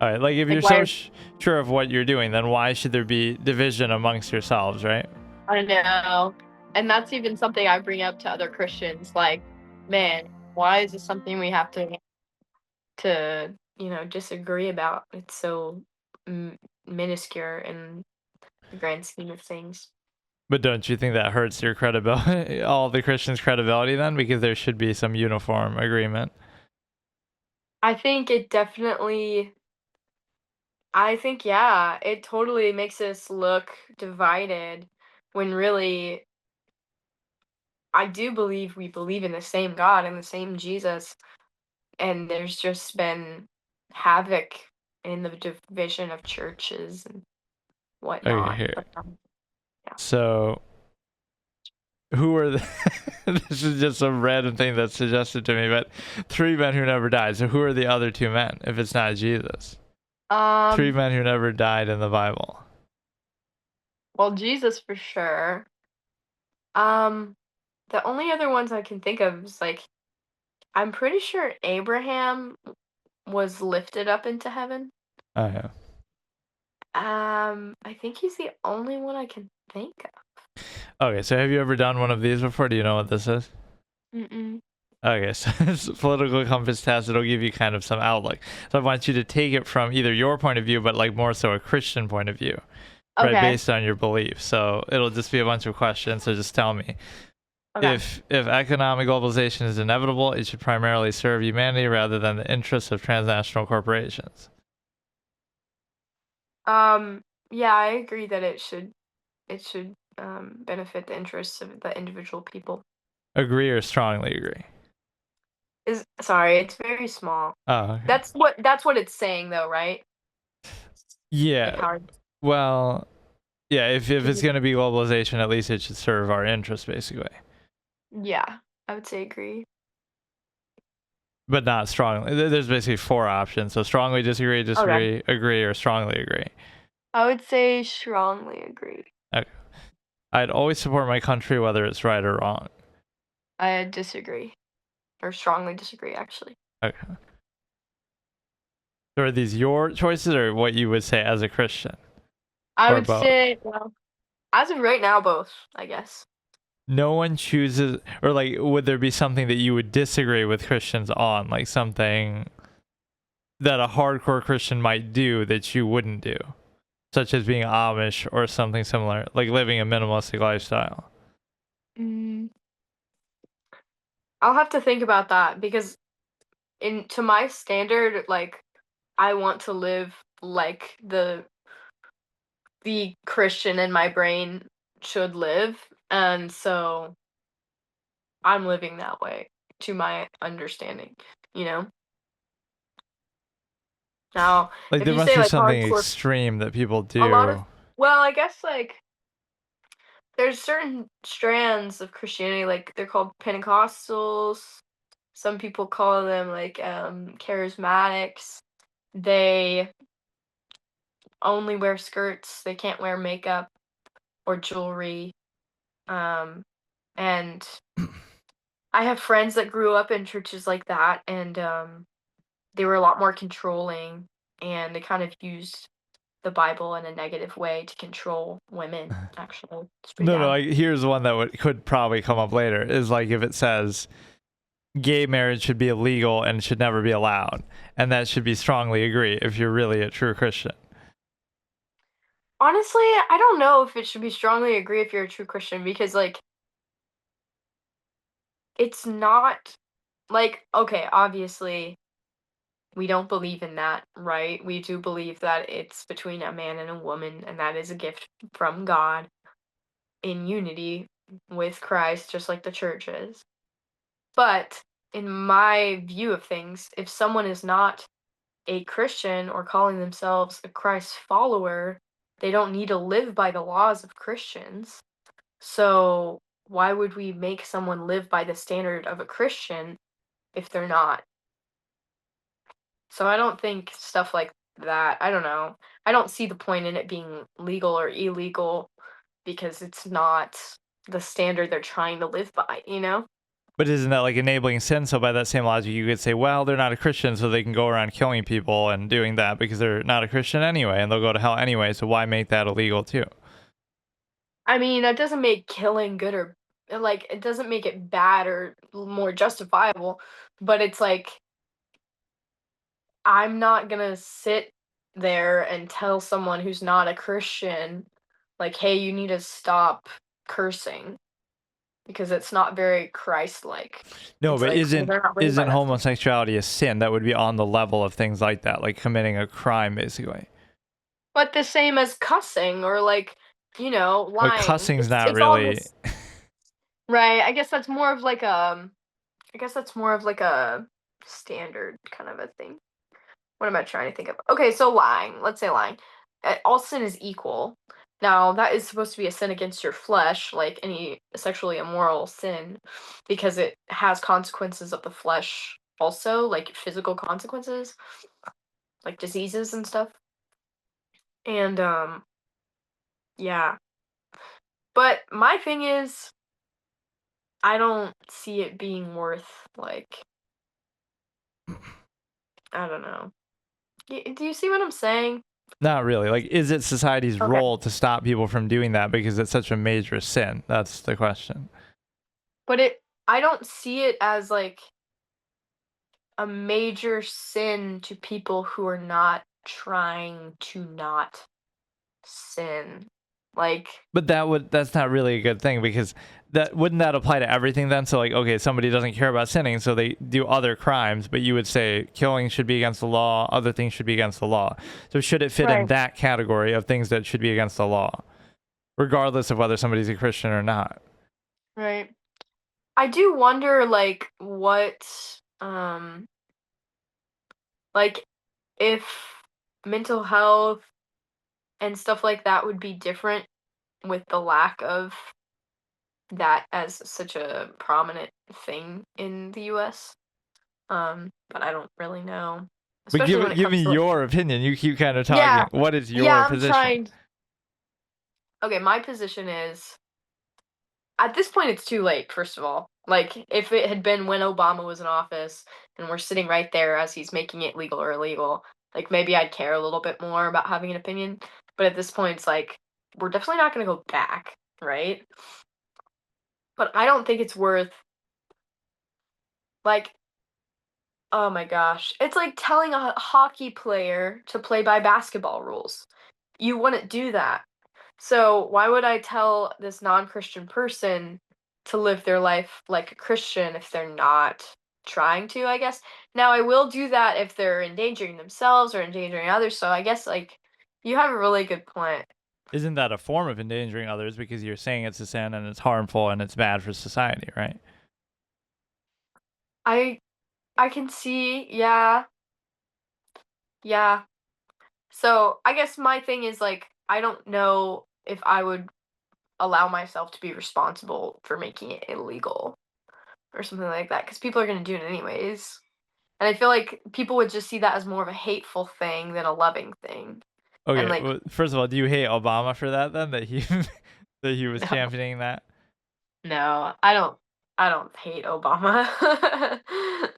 All right, like if Like you're why so are sure of what you're doing, then why should there be division amongst yourselves, right? I don't know. And that's even something I bring up to other Christians. Like, man, why is this something we have to disagree about? It's so minuscule in the grand scheme of things. But don't you think that hurts your credibility, all the Christians' credibility then? Because there should be some uniform agreement. I think it definitely. I think yeah, it totally makes us look divided when really I do believe we believe in the same God and the same Jesus, and there's just been havoc in the division of churches and Okay, whatnot. here. But yeah. So, who are the. This is just some random thing that's suggested to me, but three men who never died. So, who are the other two men if it's not Jesus? Three Um, men who never died in the Bible. well, Jesus for sure. Um, the only other ones I can think of is like I'm pretty sure Abraham was lifted up into heaven. Oh, yeah. I think he's the only one I can think Okay, so have you ever done one of these before? Do you know what this is? of. Mm-mm. Okay, so it's a political compass test. It'll give you kind of some outlook. So I want you to take it from either your point of view, but like more so a Christian point of view, right? Okay. Based on your beliefs. So it'll just be a bunch of questions. So just tell me Okay. if economic globalization is inevitable, it should primarily serve humanity rather than the interests of transnational corporations. Yeah, I agree that it should benefit the interests of the individual people. Agree or strongly agree? Is sorry, it's very small. Oh, okay. That's what it's saying though, right? Like Yeah. how Well, yeah. If is it's it, going to be globalization, at least it should serve our interests, basically. yeah, I would say agree. But not strongly. There's basically four options. So strongly disagree, Okay. disagree, agree, or strongly agree. I would say strongly agree. Okay. I'd always support my country whether it's right or wrong. I disagree. Or strongly disagree actually. Okay. So are these your choices or what you would say as a Christian? I Or would both? say, well, as of right now, both, I guess. No one chooses, or like, would there be something that you would disagree with Christians on? Like something that a hardcore Christian might do that you wouldn't do? Such as being Amish or something similar, like living a minimalistic lifestyle. Mm, I'll have to think about that because in to my standard, like I want to live like the Christian in my brain should live, and so I'm living that way to my understanding, you know? Now, Like if there you must say be like something hardcore, extreme that people a lot of do. well, I guess like there's certain strands of Christianity, like they're called Pentecostals. Some people call them like charismatics. They only wear skirts. They can't wear makeup or jewelry. Um, and I have friends that grew up in churches like that, and they were a lot more controlling, and they kind of used the Bible in a negative way to control women. Actually, it's pretty No, no. bad. Like, here's one that could probably come up later. Is like if it says gay marriage should be illegal and should never be allowed, and that should be strongly agree if you're really a true Christian. Honestly, I don't know if it should be strongly agree if you're a true Christian because like it's not like okay, obviously we don't believe in that, right? We do believe that it's between a man and a woman and that is a gift from God in unity with Christ just like the church is. But in my view of things, if someone is not a Christian or calling themselves a Christ follower, they don't need to live by the laws of Christians. So why would we make someone live by the standard of a Christian if they're not? So I don't think stuff like that. I don't know. I don't see the point in it being legal or illegal because it's not the standard they're trying to live by, you know? But isn't that like enabling sin? So by that same logic, you could say, well, they're not a Christian, so they can go around killing people and doing that because they're not a Christian anyway, and they'll go to hell anyway. So why make that illegal too? I mean, that doesn't make killing good or like it doesn't make it bad or more justifiable, but it's like I'm not gonna sit there and tell someone who's not a Christian, like, hey, you need to stop cursing because it's not very Christ-like. No, It's but like, well, isn't they're not raised by isn't that. homosexuality a sin that would be on the level of things like that, like committing a crime, basically? But the same as cussing or like, But lying. cussing's It's not it's all really. this, right? I guess that's more of like I guess that's more of like a standard kind of a thing. What am I trying to think of? Okay, so lying. Let's say lying. All sin is equal. Now, that is supposed to be a sin against your flesh, like any sexually immoral sin, because it has consequences of the flesh also, like physical consequences, like diseases and stuff. And yeah. But my thing is I don't see it being worth like I don't know. Do you see what I'm saying? Not really. Like, is it society's Okay. role to stop people from doing that because it's such a major sin? That's the question. But I don't see it as like a major sin to people who are not trying to not sin. Like, But that's not really a good thing because that wouldn't that apply to everything then? So like, okay, somebody doesn't care about sinning, so they do other crimes, but you would say killing should be against the law, other things should be against the law. So should it fit in right, that category of things that should be against the law, regardless of whether somebody's a Christian or not? right. I do wonder like what like if mental health and stuff like that would be different with the lack of that as such a prominent thing in the US. But I don't really know. But Especially when it give me comes to like your opinion. You keep kind of talking. yeah, What is yeah, your I'm position? trying. Okay, my position is at this point it's too late, first of all. Like if it had been when Obama was in office and we're sitting right there as he's making it legal or illegal, like maybe I'd care a little bit more about having an opinion. But at this point it's like we're definitely not going to go back, right? But I don't think it's worth like oh my gosh. It's like telling a hockey player to play by basketball rules. You wouldn't do that. So why would I tell this non-Christian person to live their life like a Christian if they're not trying to, I guess? Now I will do that if they're endangering themselves or endangering others. So I guess like you have a really good point. Isn't that a form of endangering others because you're saying it's a sin and it's harmful and it's bad for society, right? I I can see, yeah. Yeah. So I guess my thing is like I don't know if I would allow myself to be responsible for making it illegal or something like that because people are going to do it anyways. And I feel like people would just see that as more of a hateful thing than a loving thing. And Okay, like, well, first of all, do you hate Obama for that then that he that he was no, championing that? no, I don't hate Obama.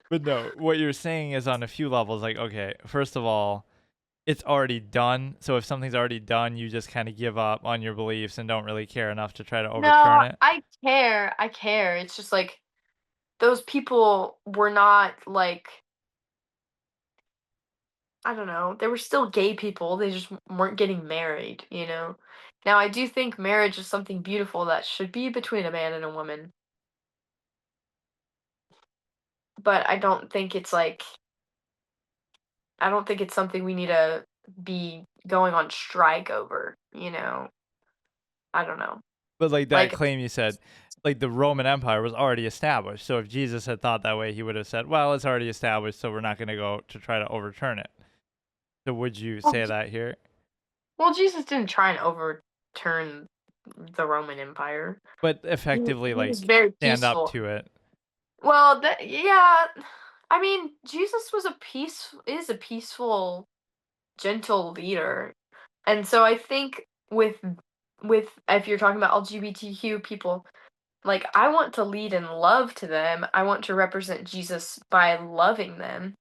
But no, what you're saying is on a few levels like okay, first of all, it's already done. So if something's already done, you just kind of give up on your beliefs and don't really care enough to try to overturn No, it. I care. I care. It's just like those people were not like I don't know. They were still gay people. They just weren't getting married. Now I do think marriage is something beautiful that should be between a man and a woman, but I don't think it's something we need to be going on strike over. I don't know. But like that Like claim you said, like the Roman Empire was already established. So if Jesus had thought that way, he would have said, "Well, it's already established, so we're not going to go to try to overturn it." So would you well, say that here? Jesus didn't try and overturn the Roman Empire. But He, effectively, he was like very stand up peaceful. to it. Well, yeah, I mean, Jesus is a peaceful, gentle leader. And so I think with if you're talking about LGBTQ people, Like, I want to lead in love to them. I want to represent Jesus by loving them,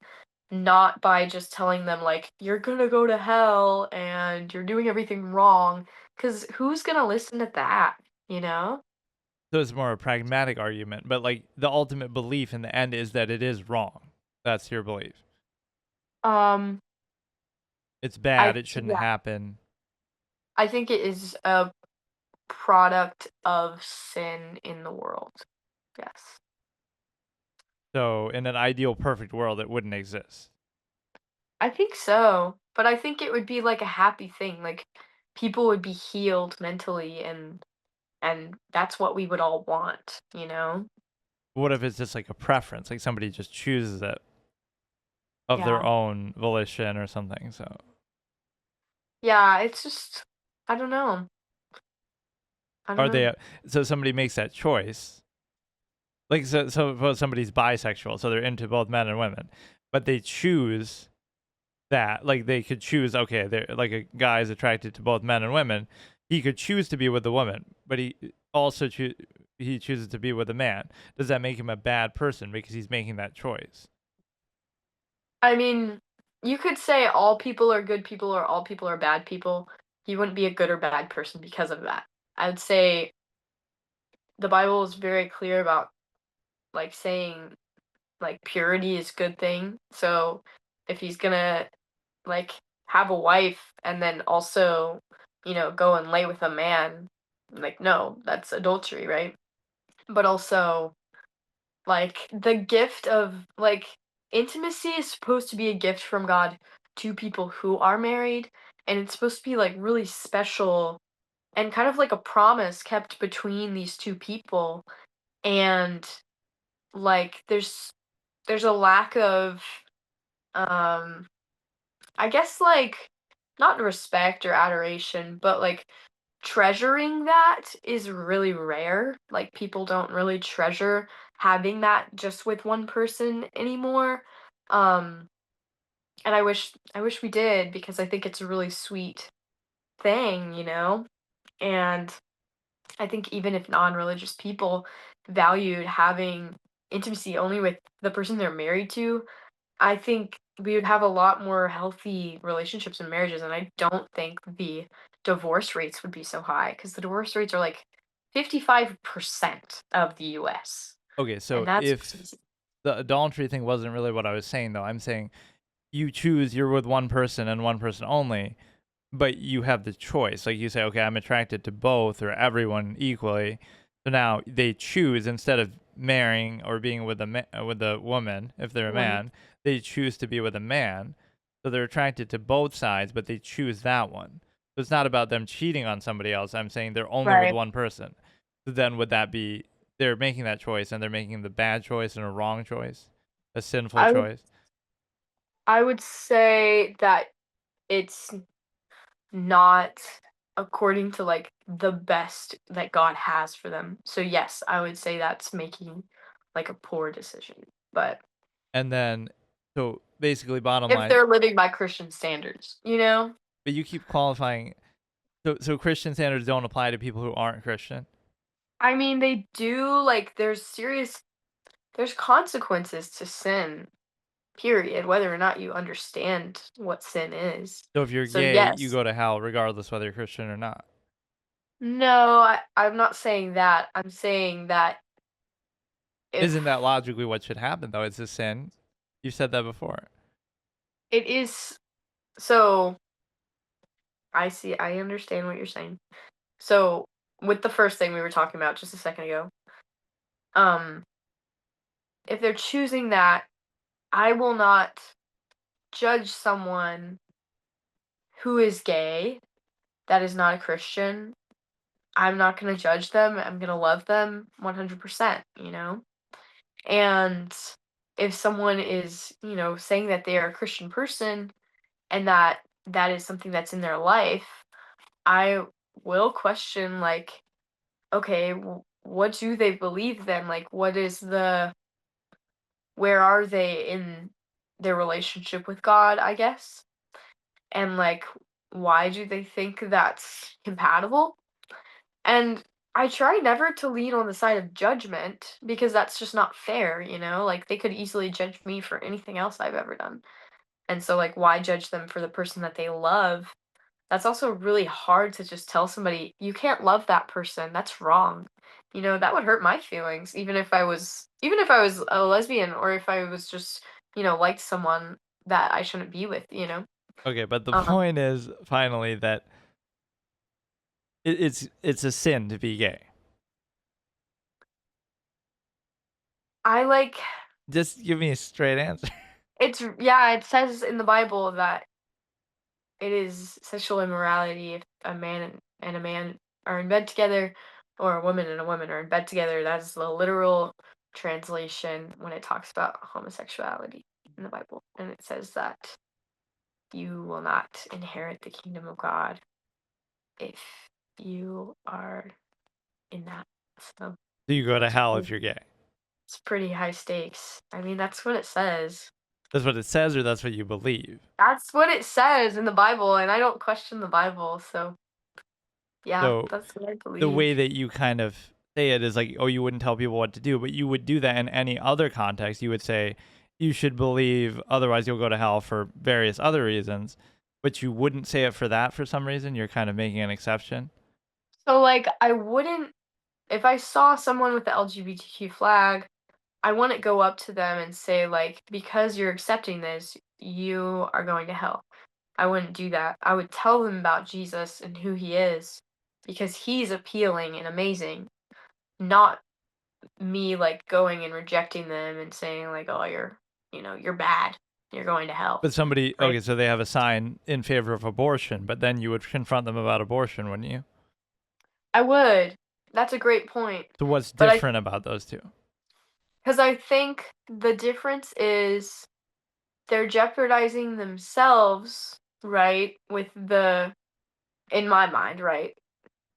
not by just telling them, like, "You're gonna go to hell and you're doing everything wrong." Because who's gonna listen to that, you know? So it's more a pragmatic argument, but like the ultimate belief in the end is that it is wrong. That's your belief. Um, It's bad. It shouldn't yeah, happen. I think it is a product of sin in the world. Yes. So in an ideal perfect world, it wouldn't exist. I think so, but I think it would be like a happy thing. Like people would be healed mentally and that's what we would all want, you know? What if it's just like a preference, like somebody just chooses it of their Yeah. own volition or something? So Yeah, it's just I don't know. I don't are know. they? So somebody makes that choice. Like so suppose somebody's bisexual, so they're into both men and women, but they choose that. Like they could choose. Okay, they're like a guy is attracted to both men and women. He could choose to be with the woman, but he also he chooses to be with a man. Does that make him a bad person because he's making that choice? I mean, you could say all people are good people or all people are bad people. He wouldn't be a good or bad person because of that. I would say the Bible is very clear about like saying like purity is good thing. So if he's gonna like have a wife and then also, go and lay with a man, like no, that's adultery, right? But also like the gift of like intimacy is supposed to be a gift from God to people who are married and it's supposed to be like really special and kind of like a promise kept between these two people and like there's a lack of um I guess like not respect or adoration, but like treasuring that is really rare. Like people don't really treasure having that just with one person anymore. Um and I wish we did because I think it's a really sweet thing, you know? And I think even if non-religious people valued having intimacy only with the person they're married to, I think we would have a lot more healthy relationships and marriages, and I don't think the divorce rates would be so high because the divorce rates are like 55% of the US, Okay, and so that's if crazy. the adultery thing wasn't really what I was saying, though, I'm saying you choose you're with one person and one person only, but you have the choice. Like you say, okay, I'm attracted to both or everyone equally. So now they choose instead of marrying or being with with a woman if they're a One man, they choose to be with a man. So they're attracted to both sides, but they choose that one. So it's not about them cheating on somebody else. I'm saying they're only with right. one person. So then would that be they're making that choice and they're making the bad choice and a wrong choice, a sinful I would choice? I would say that it's not according to like the best that God has for them. So yes, I would say that's making like a poor decision. But And then so basically bottom if line, they're living by Christian standards, you know? but you keep qualifying. So Christian standards don't apply to people who aren't Christian? I mean, they do like there's consequences to sin, period, whether or not you understand what sin is. So if you're So gay, you yes. go to hell regardless whether you're Christian or not. No, I'm not saying that. I'm saying that Isn't that if logically what should happen though? It's a sin. You said that before. it is so I understand what you're saying. So with the first thing we were talking about just a second ago, um, if they're choosing that, I will not judge someone who is gay that is not a Christian. I'm not gonna judge them. I'm gonna love them 100%, you know? And if someone is, saying that they are a Christian person and that that is something that's in their life, I will question, like, okay, what do they believe then? Like, where are they in their relationship with God, I guess? And, like, why do they think that's compatible? And I try never to lean on the side of judgment because that's just not fair, you know? Like, they could easily judge me for anything else I've ever done. And so, like, why judge them for the person that they love? That's also really hard to just tell somebody, "You can't love that person, that's wrong." You know, that would hurt my feelings even if I was a lesbian or if I was just, liked someone that I shouldn't be with, you know? Okay, but the Um, point is finally that it's a sin to be gay. I like Just give me a straight answer. yeah, it says in the Bible that it is sexual immorality if a man and a man are in bed together, or a woman and a woman are in bed together. That is the literal translation when it talks about homosexuality in the Bible. And it says that you will not inherit the kingdom of God if you are in that. So Do you go to it's hell pretty, if you're gay? it's pretty high stakes. I mean, that's what it says. That's what it says, or that's what you believe? That's what it says in the Bible, and I don't question the Bible. So yeah, So that's what I the believe. way that you kind of say it is like, oh, you wouldn't tell people what to do, but you would do that in any other context. You would say you should believe, otherwise you'll go to hell for various other reasons. But you wouldn't say it for that for some reason. You're kind of making an exception. So, like, I wouldn't if I saw someone with the LGBTQ flag, I wouldn't go up to them and say, like, "Because you're accepting this, you are going to hell." I wouldn't do that. I would tell them about Jesus and who he is because he's appealing and amazing, not me, like, going and rejecting them and saying, like, "Oh, you're bad. You're going to hell." But somebody, Right? okay, so they have a sign in favor of abortion, but then you would confront them about abortion, wouldn't you? I would. That's a great point. So what's But I different about those two? because I think the difference is they're jeopardizing themselves, right? In my mind, right?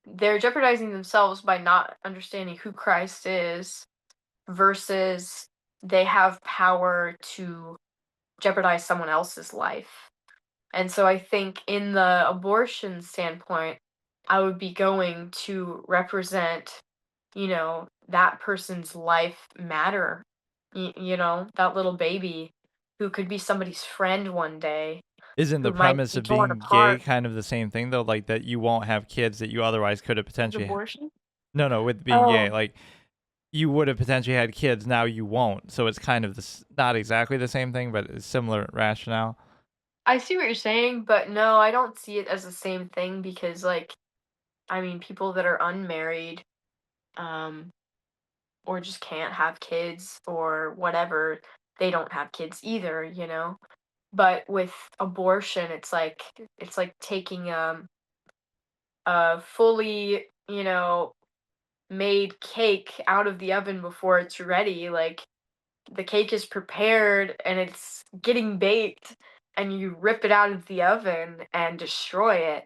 They're jeopardizing themselves by not understanding who Christ is versus they have power to jeopardize someone else's life. And so I think in the abortion standpoint, I would be going to represent, that person's life matter. That little baby who could be somebody's friend one day, Isn't the who might premise be of torn being gay apart kind of the same thing though? Like that you won't have kids that you otherwise could have with potentially abortion. No, no, with being gay, Oh, like you would have potentially had kids, now you won't. So it's kind of this not exactly the same thing, but it's similar rationale. I see what you're saying, but no, I don't see it as the same thing because, like, I mean, people that are unmarried, um, or just can't have kids or whatever, they don't have kids either, you know? But with abortion, it's like taking a fully, made cake out of the oven before it's ready. Like the cake is prepared and it's getting baked and you rip it out of the oven and destroy it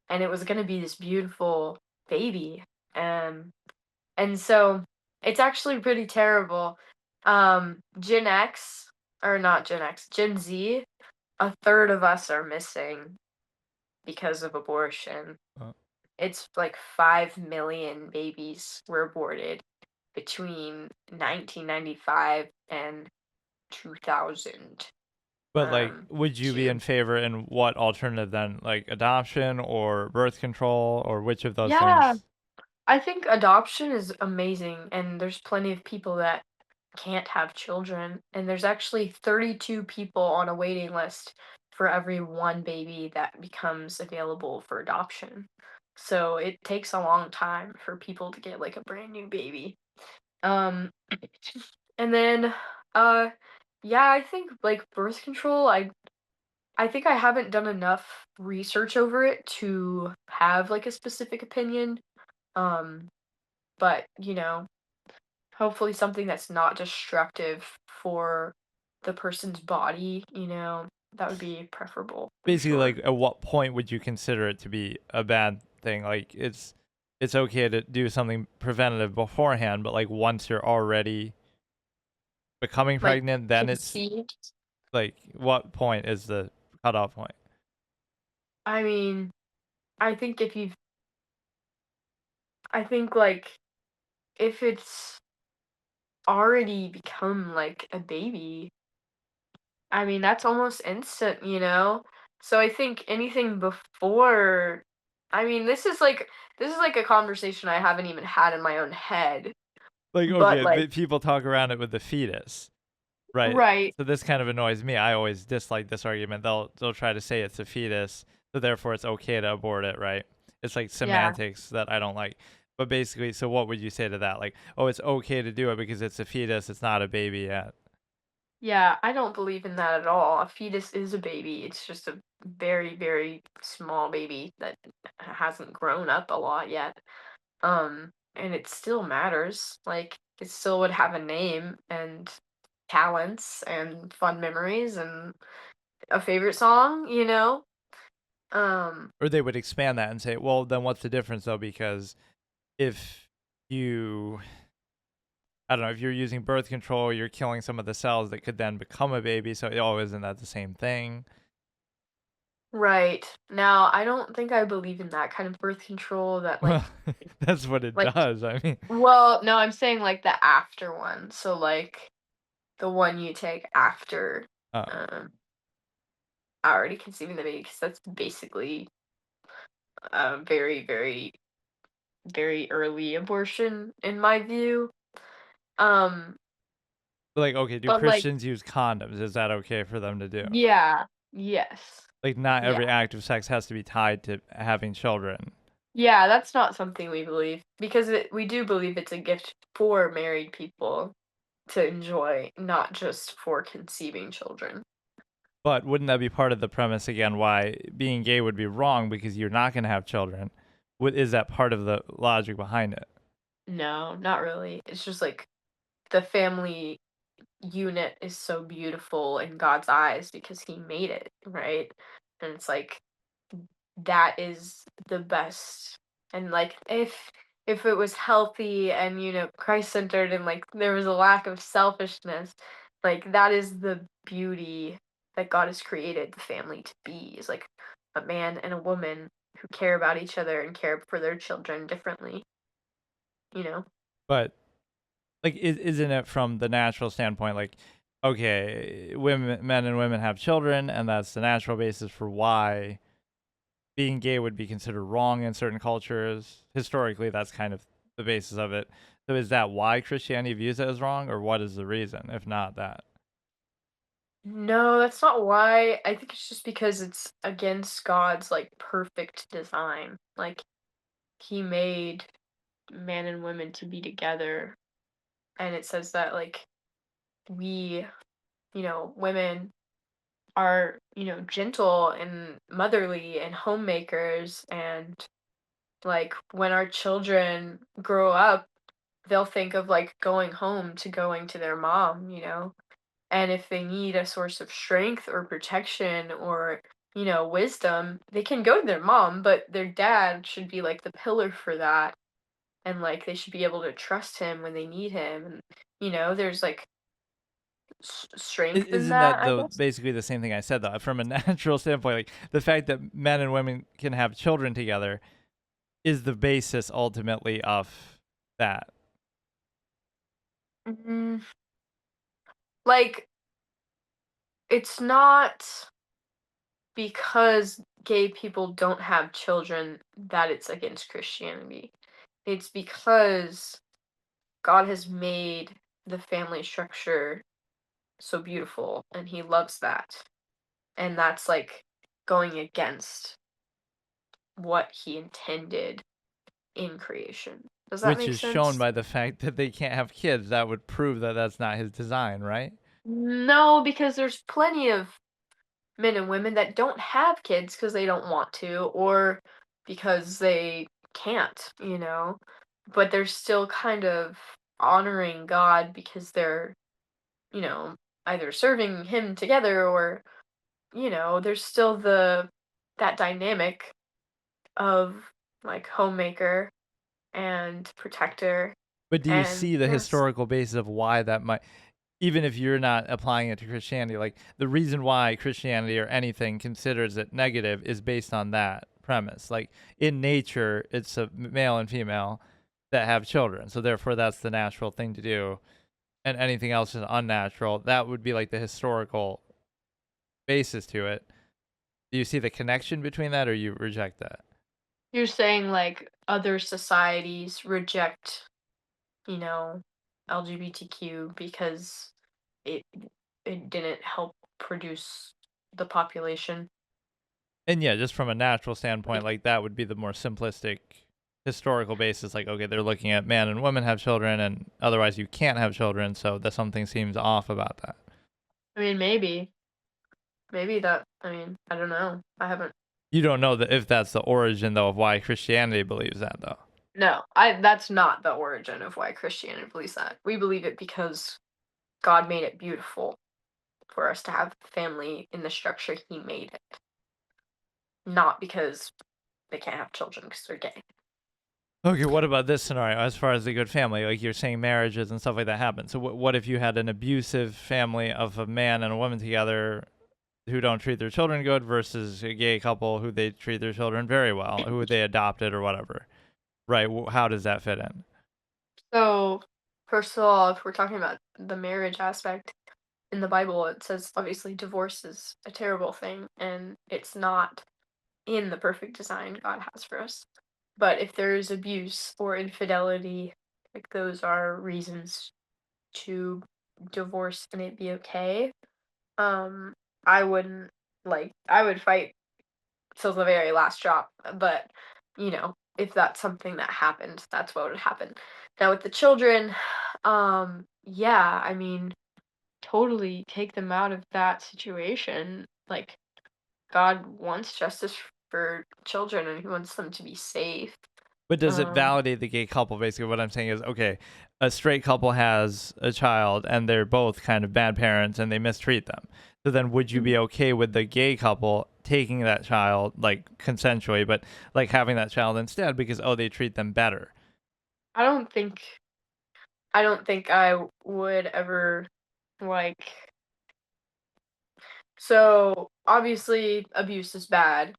and it was going to be this beautiful baby. Um and so it's actually pretty terrible. Gen X or not Gen X, Gen Z, a third of us are missing because of abortion. Uh, It's like 5 million babies were aborted between 1995 and 2000. But like, would you be Two. in favor in what alternative then? Like adoption or birth control or which of those Yeah, things? I think adoption is amazing, and there's plenty of people that can't have children, and there's actually 32 people on a waiting list for every one baby that becomes available for adoption. So it takes a long time for people to get like a brand new baby. Um, and then, uh, yeah, I think like birth control, I think I haven't done enough research over it to have like a specific opinion. Um, but hopefully something that's not destructive for the person's body, that would be preferable for Basically, sure. like at what point would you consider it to be a bad thing? Like it's okay to do something preventative beforehand, but like once you're already becoming Like pregnant, then it's conceived. like what point is the cutoff point? I mean, I think I think like if it's already become like a baby, I mean that's almost instant, you know? So I think anything before, I mean this is like a conversation I haven't even had in my own head. Like, But okay, like people talk around it with the fetus, right? right. So this kind of annoys me. I always dislike this argument. They'll try to say it's a fetus, so therefore it's okay to abort it, right? It's like Yeah. semantics that I don't like. But basically, so what would you say to that? Like, oh, it's okay to do it because it's a fetus, it's not a baby yet. Yeah, I don't believe in that at all. A fetus is a baby. It's just a very, very small baby that hasn't grown up a lot yet. And it still matters. Like it still would have a name and talents and fun memories and a favorite song, you know? Um, Or they would expand that and say, well, then what's the difference though? Because if you I don't know, if you're using birth control, you're killing some of the cells that could then become a baby. So, oh, isn't that the same thing? right. Now, I don't think I believe in that kind of birth control that Well, that's what it like does. I mean, well, no, I'm saying like the after one. So like the one you take after oh, um already conceiving the baby, because that's basically a very, very, very early abortion in my view. Um, like, okay, do but like, Christians use condoms? Is that okay for them to do? yeah, yes, Like, not yeah, every act of sex has to be tied to having children. yeah. That's not something we believe because we do believe it's a gift for married people to enjoy, not just for conceiving children. But wouldn't that be part of the premise again why being gay would be wrong because you're not going to have children? Is that part of the logic behind it? No, not really. It's just like the family unit is so beautiful in God's eyes because he made it, right? And it's like that is the best. And like if it was healthy and Christ centered and like there was a lack of selfishness, like that is the beauty that God has created the family to be, is like a man and a woman who care about each other and care for their children differently, you know? But like, isn't it from the natural standpoint, like, okay, men and women have children, and that's the natural basis for why being gay would be considered wrong in certain cultures. Historically, that's kind of the basis of it. So is that why Christianity views it as wrong, or what is the reason, if not that? No, that's not why. I think it's just because it's against God's like perfect design. Like he made man and women to be together, and it says that like we, women are, gentle and motherly and homemakers, and like when our children grow up, they'll think of like going home to going to their mom, and if they need a source of strength or protection or, wisdom, they can go to their mom, but their dad should be like the pillar for that. And like they should be able to trust him when they need him. And, there's like strength in Isn't that, that I though guess. basically the same thing I said though? From a natural standpoint, like the fact that men and women can have children together is the basis ultimately of that. Mm, like, it's not because gay people don't have children that it's against Christianity. It's because God has made the family structure so beautiful and he loves that. And that's like going against what he intended in creation. Does that Which make is shown sense? by the fact that they can't have kids. That would prove that that's not his design, right? No, because there's plenty of men and women that don't have kids because they don't want to or because they can't, but they're still kind of honoring God because they're, you know, either serving him together or, there's still the that dynamic of like homemaker and protector, But do you and see the yes. historical basis of why that might, even if you're not applying it to Christianity, like the reason why Christianity or anything considers it negative is based on that premise. Like in nature, it's a male and female. that have children. So therefore that's the natural thing to do. And anything else is unnatural. That would be like the historical basis to it. Do you see the connection between that or you reject that? You're saying like other societies reject, you know, LGBTQ because it it didn't help produce the population. And yeah, just from a natural Like, standpoint, like that would be the more simplistic historical basis. Like, okay, they're looking at man and woman have children, and otherwise you can't have children. So that something seems off about that. I mean, maybe that. I mean, I don't know. I haven't. You don't know that if that's the origin though of why Christianity believes that though. No, I. That's not the origin of why Christianity believes that. We believe it because God made it beautiful for us to have family in the structure He made it, not because they can't have children because they're gay. Okay, what about this scenario as far as a good family? Like you're saying marriages and stuff like that happen. So what if you had an abusive family of a man and a woman together who don't treat their children good versus a gay couple who they treat their children very well, who they adopted or whatever? Right? How does that fit in? So, first of all, if we're talking about the marriage aspect in the Bible, it says obviously divorce is a terrible thing and it's not in the perfect design God has for us. But if there is abuse or infidelity, like those are reasons to divorce and it be okay. Um, I wouldn't I would fight till the very last drop, but if that's something that happened, that's what would happen. Now with the children, yeah, I mean, totally take them out of that situation. Like God wants justice for children and he wants them to be safe. But does it Um, validate the gay couple? Basically, what I'm saying is, okay, a straight couple has a child and they're both kind of bad parents and they mistreat them. So then, would you be mhm. okay with the gay couple taking that child, like consensually, but like having that child instead because, oh, they treat them better? I don't think I don't think I would ever like so obviously abuse is bad,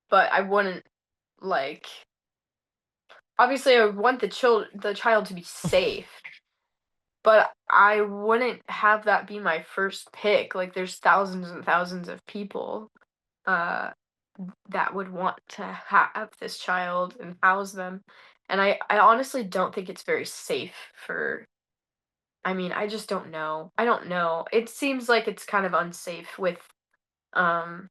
but I wouldn't like obviously I would want the child to be safe, but I wouldn't have that be my first pick. Like there's thousands and thousands of people uh that would want to have this child and house them. And I honestly don't think it's very safe for I mean, I just don't know. I don't know. It seems like it's kind of unsafe with um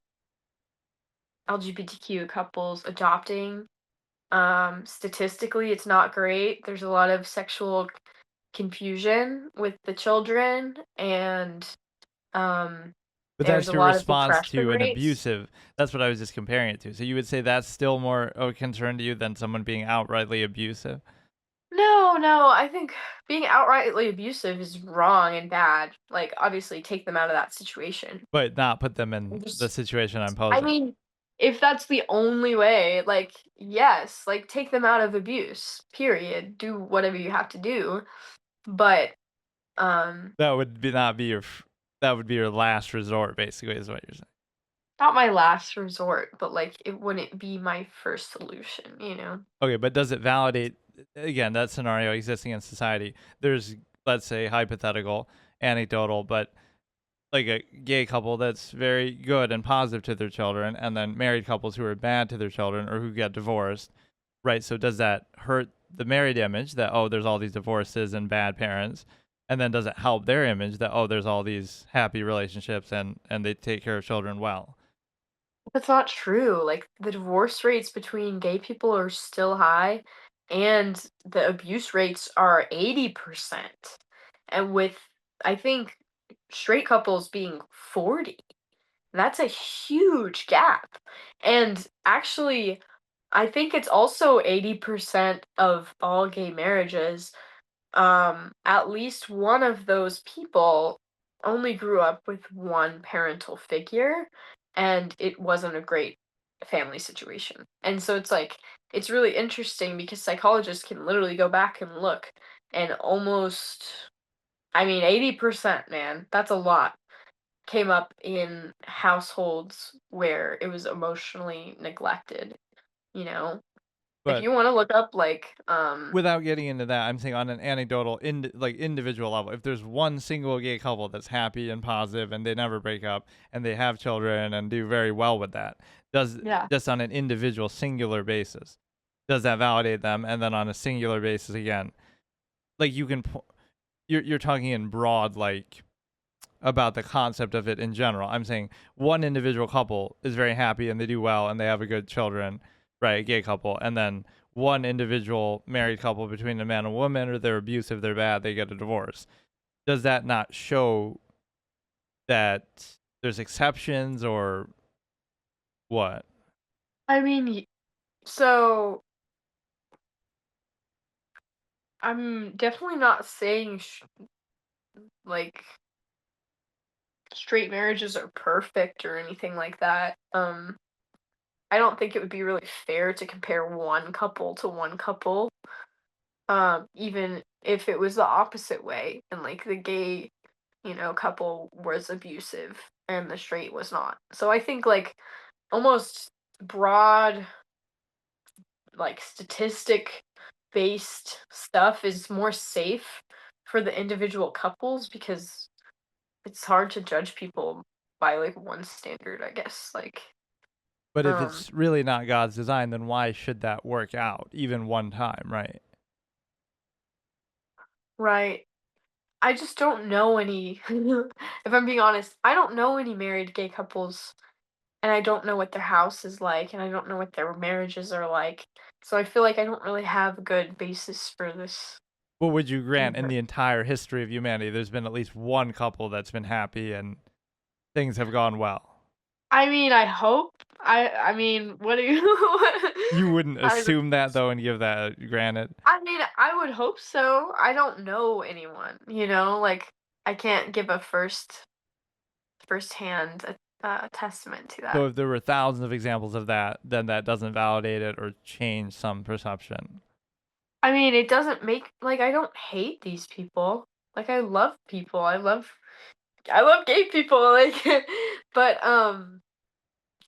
LGBTQ couples adopting. Statistically, it's not great. There's a lot of sexual confusion with the children, and um, But there's that's a your lot of response depression to an rates. abusive. That's what I was just comparing it to. So you would say that's still more of a concern to you than someone being outrightly abusive, No, no, I think being outrightly abusive is wrong and bad. Like, obviously, take them out of that situation. but not put them And in the just, situation I'm I posing. mean, if that's the only way, like, yes, like, take them out of abuse, period. Do whatever you have to do. But, um, That would be not be your that would be your last resort, basically, is what you're saying. not my last resort, but, like, it wouldn't be my first solution, you know? Okay, but does it validate again that scenario existing in society? There's, let's say, hypothetical, anecdotal, but like a gay couple that's very good and positive to their children, and then married couples who are bad to their children or who get divorced, right? So does that hurt the married image that, oh, there's all these divorces and bad parents? And then does it help their image that, oh, there's all these happy relationships and they take care of children well? That's not true, like, the divorce rates between gay people are still high, and the abuse rates are 80%, and with, I think, straight couples being 40, that's a huge gap, and actually, I think it's also 80% of all gay marriages. At least one of those people only grew up with one parental figure, and it wasn't a great family situation. And so it's like, it's really interesting because psychologists can literally go back and look, and almost, I mean, 80%, man, that's a lot, came up in households where it was emotionally neglected, you know? If But you want to look up like without getting into that, I'm saying on an anecdotal, like individual level, if there's one single gay couple that's happy and positive and they never break up and they have children and do very well with that, does yeah. just on an individual singular basis, does that validate them? And then on a singular basis again, like you're talking in broad like about the concept of it in general. I'm saying one individual couple is very happy and they do well and they have a good children, right? A gay couple, and then one individual married couple between a man and woman, or they're abusive, they're bad, they get a divorce. Does that not show that there's exceptions or what? I mean, so I'm definitely not saying like straight marriages are perfect or anything like that. I don't think it would be really fair to compare one couple to one couple. Even if it was the opposite way and like the gay, couple was abusive and the straight was not. So I think like almost broad like statistic based stuff is more safe for the individual couples because it's hard to judge people by like one standard, I guess. But if Um, it's really not God's design, then why should that work out even one time, right? right. I just don't know any, if I'm being honest, I don't know any married gay couples and I don't know what their house is like and I don't know what their marriages are like. So I feel like I don't really have a good basis for this. What would you grant in Compa- the entire history of humanity? There's been at least one couple that's been happy and things have gone well. I mean, I hope. I mean, what do you You wouldn't I assume that though and give that granted. I mean, I would hope so. I don't know anyone, like I can't give a firsthand testament to So that. if there were thousands of examples of that, then that doesn't validate it or change some perception. I mean, it doesn't make like I don't hate these people. Like I love people. I love gay people like but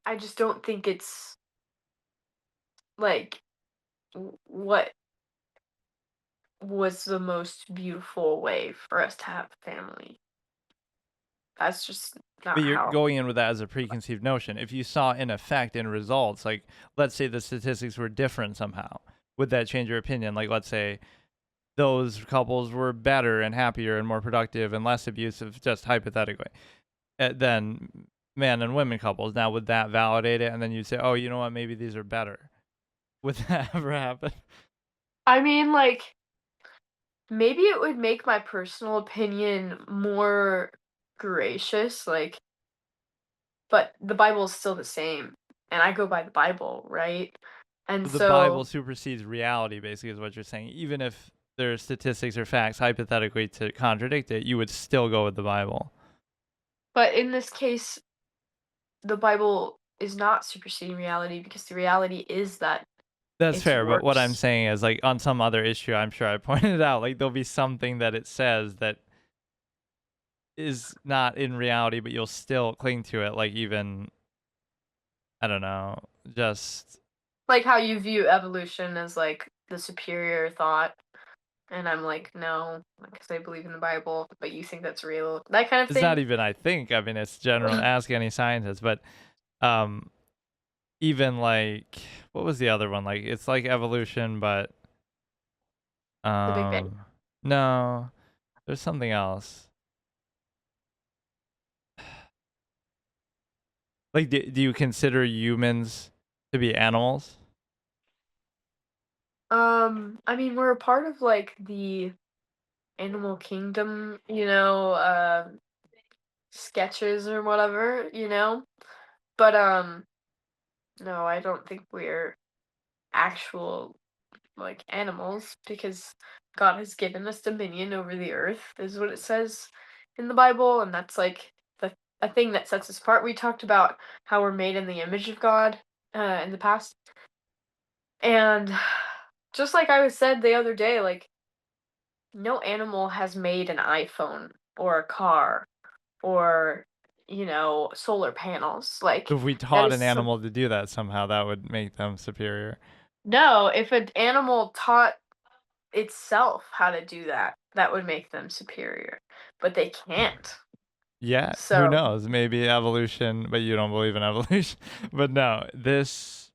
I just don't think it's like what was the most beautiful way for us to have a family. That's just But not you're how. going in with that as a preconceived notion. If you saw an effect in results, like let's say the statistics were different somehow, would that change your opinion? Like let's say those couples were better and happier and more productive and less abusive, just hypothetically, than man and women couples. Now, would that validate it? And then you'd say, oh, you know what? Maybe these are better. Would that ever happen? I mean, like maybe it would make my personal opinion more gracious, like, but the Bible is still the same, and I go by the Bible, right? And The Bible so, supersedes reality, basically, is what you're saying. Even if there's statistics or facts hypothetically to contradict it, you would still go with the Bible. but in this case, the Bible is not superseding reality because the reality is that That's it's fair, but what I'm worse. saying is, like, on some other issue, I'm sure I pointed out, like, there'll be something that it says that is not in reality, but you'll still cling to it. Like, even, I don't know, just Like how you view evolution as like the superior thought, and I'm like, no, because I believe in the Bible, but you think that's real, that kind of it's not thing. even, I think, I mean, it's general. Ask any scientist, but um, even like, what was the other one? Like, it's like evolution, but The Big Bang. um, no, there's something else. Like, do you consider humans to be animals? I mean, we're a part of like the animal kingdom, sketches or whatever, But no, I don't think we're actual like animals because God has given us dominion over the earth, is what it says in the Bible, and that's like the a thing that sets us apart. We talked about how we're made in the image of God in the past, and just like I was said the other day, like no animal has made an iPhone or a car or solar panels. So Like if we that taught is an some animal to do that somehow, that would make them superior. No, if an animal taught itself how to do that, that would make them superior, but they can't. Yeah, who So, knows? Maybe evolution, but you don't believe in evolution. But no, this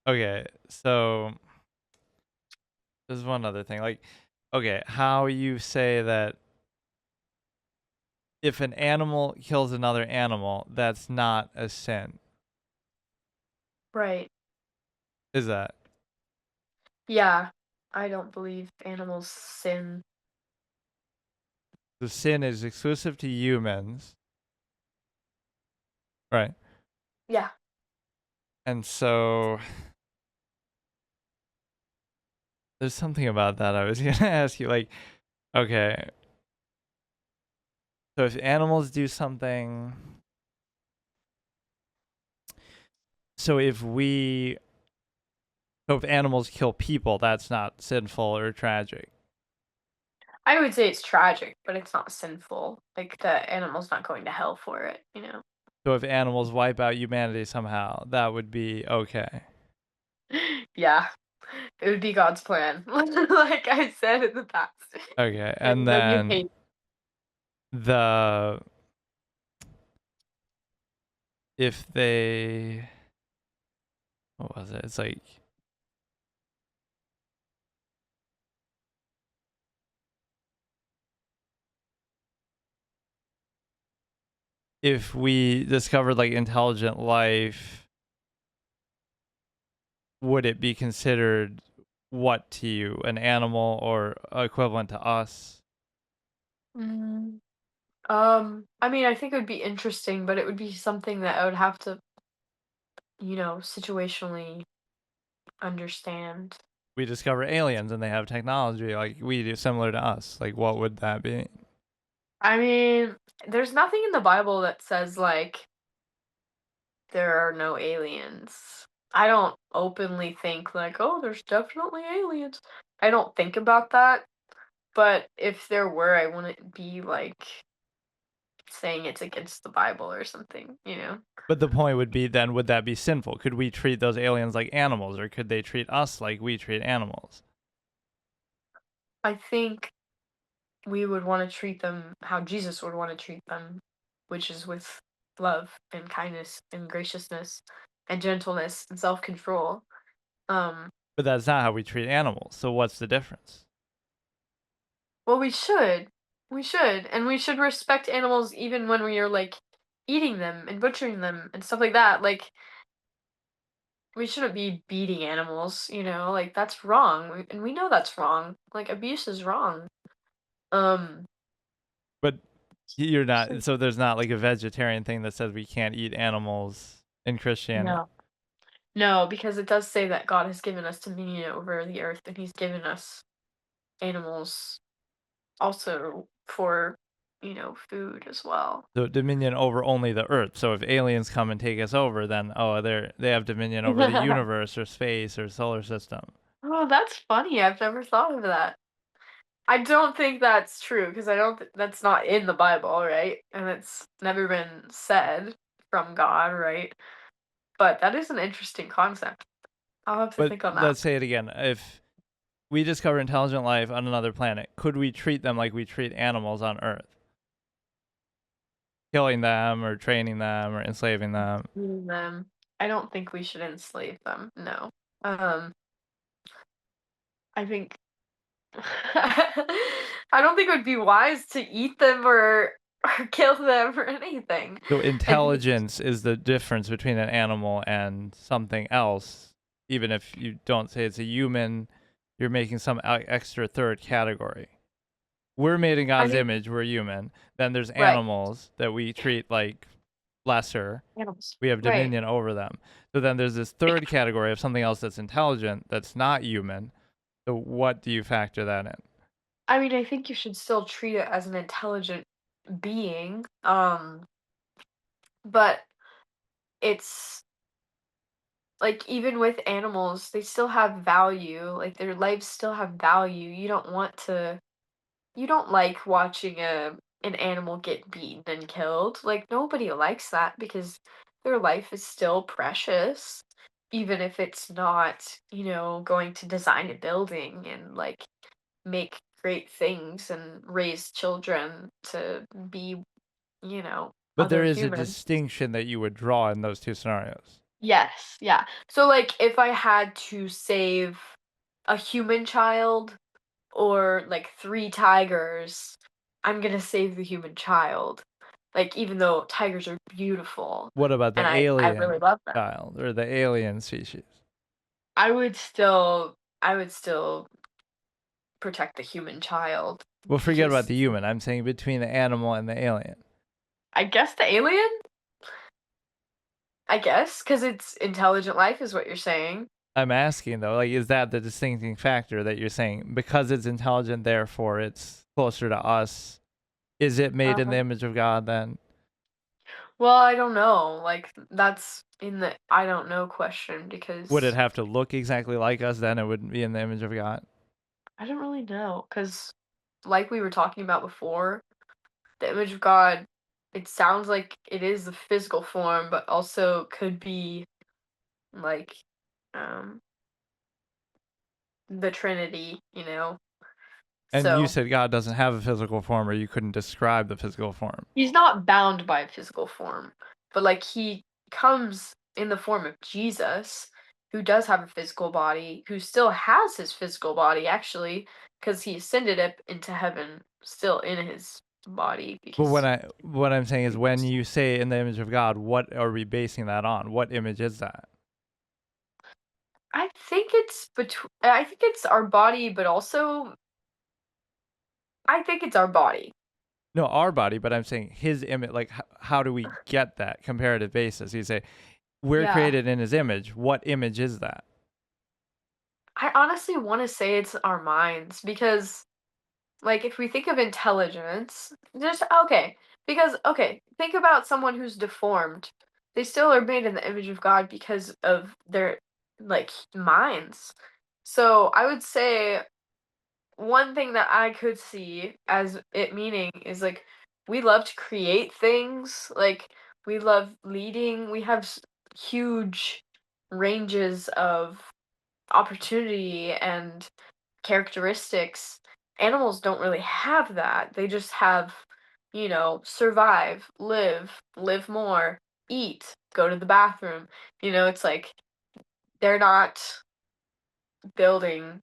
okay, so there's one other thing. Like, okay, how you say that if an animal kills another animal, that's not a sin. right. Is that? Yeah. I don't believe animals sin. The sin is exclusive to humans, right? Yeah. And so there's something about that I was gonna ask you. Like, okay, so if animals do something, so if animals kill people, that's not sinful or tragic. I would say it's tragic, but it's not sinful. Like the animal's not going to hell for it, you know. So if animals wipe out humanity somehow, that would be okay. Yeah. It would be God's plan. Like I said in the past. Okay, And and then you then hate. the if they what was it? It's like if we discovered like intelligent life, would it be considered what to you, an animal or equivalent to us? Mm, I mean, I think it would be interesting, but it would be something that I would have to, situationally understand. We discover aliens and they have technology like we do, similar to us. Like, what would that be? I mean, there's nothing in the Bible that says like there are no aliens. I don't openly think like, oh, there's definitely aliens. I don't think about that, but if there were, I wouldn't be like saying it's against the Bible or something, you know? But the point would be then, would that be sinful? Could we treat those aliens like animals, or could they treat us like we treat animals? I think we would want to treat them how Jesus would want to treat them, which is with love and kindness and graciousness and gentleness and self-control. Um, But that's not how we treat animals. So what's the difference? well, we should. We should. And we should respect animals even when we are like eating them and butchering them and stuff like that. Like we shouldn't be beating animals, like that's wrong. And we know that's wrong. Like abuse is wrong. Um, But you're so not. So there's not like a vegetarian thing that says we can't eat animals in Christianity. no. No, because it does say that God has given us dominion over the earth and he's given us animals also for, food as well. So dominion over only the earth. So if aliens come and take us over, then they have dominion over the universe or space or solar system. Oh, that's funny. I've never thought of that. I don't think that's true because I don't that's not in the Bible, right? And it's never been said from God, right? But that is an interesting concept. I'll have to But think on that. let's say it again. If we discover intelligent life on another planet, could we treat them like we treat animals on Earth? Killing them or training them or enslaving them? Them. I don't think we should enslave them. No. Um, I think I don't think it would be wise to eat them or kill them or anything. So I think intelligence is the difference between an animal and something else. Even if you don't say it's a human, you're making some extra third category. We're made in I God's think image, we're human. Then there's right. animals that we treat like lesser. Animals. We have Right. dominion over them. So then there's this third category of something else that's intelligent, that's not human. So what do you factor that in? I mean, I think you should still treat it as an intelligent being. But it's like even with animals, they still have value. Like their lives still have value. You don't like watching an animal get beaten and killed. Like nobody likes that because their life is still precious. even if it's not, going to design a building and like make great things and raise children to be, But there other is a humans. distinction that you would draw in those two scenarios. Yes, yeah. So like if I had to save a human child or like three tigers, I'm gonna save the human child. Like even though tigers are beautiful What about and the I really alien love them, child or the alien species? I would still protect the human child Well, forget about because the human. I'm saying between the animal and the alien. I guess the alien? I guess because it's intelligent life is what you're saying. I'm asking though, like, is that the distincting factor that you're saying? Because it's intelligent, therefore it's closer to us. Is it made in the Um, image of God then? well, I don't know. Like that's in the I don't know question Would it because have to look exactly like us? Then it wouldn't be in the image of God. I don't really know because like we were talking about before, the image of God, it sounds like it is the physical form, but also could be like um the Trinity. And you So said God doesn't have a physical form, or you couldn't describe the physical form. he's not bound by a physical form, but like he comes in the form of Jesus, who does have a physical body, who still has his physical body actually, because he ascended up into heaven still in his body But because what I'm saying is, he when was. you say in the image of God, what are we basing that on? What image is that? I think it's our body, but also I think it's our body. No, our body, but I'm saying his image. Like, how do we get that comparative basis? You say we're Yeah. created in his image. What image is that? I honestly want to say it's our minds because like if we think of intelligence, just okay, because okay, think about someone who's deformed. They still are made in the image of God because of their like minds. So I would say one thing that I could see as it meaning is like we love to create things, like we love leading. We have huge ranges of opportunity and characteristics. Animals don't really have that. They just have, survive, live more, eat, go to the bathroom. It's like they're not building,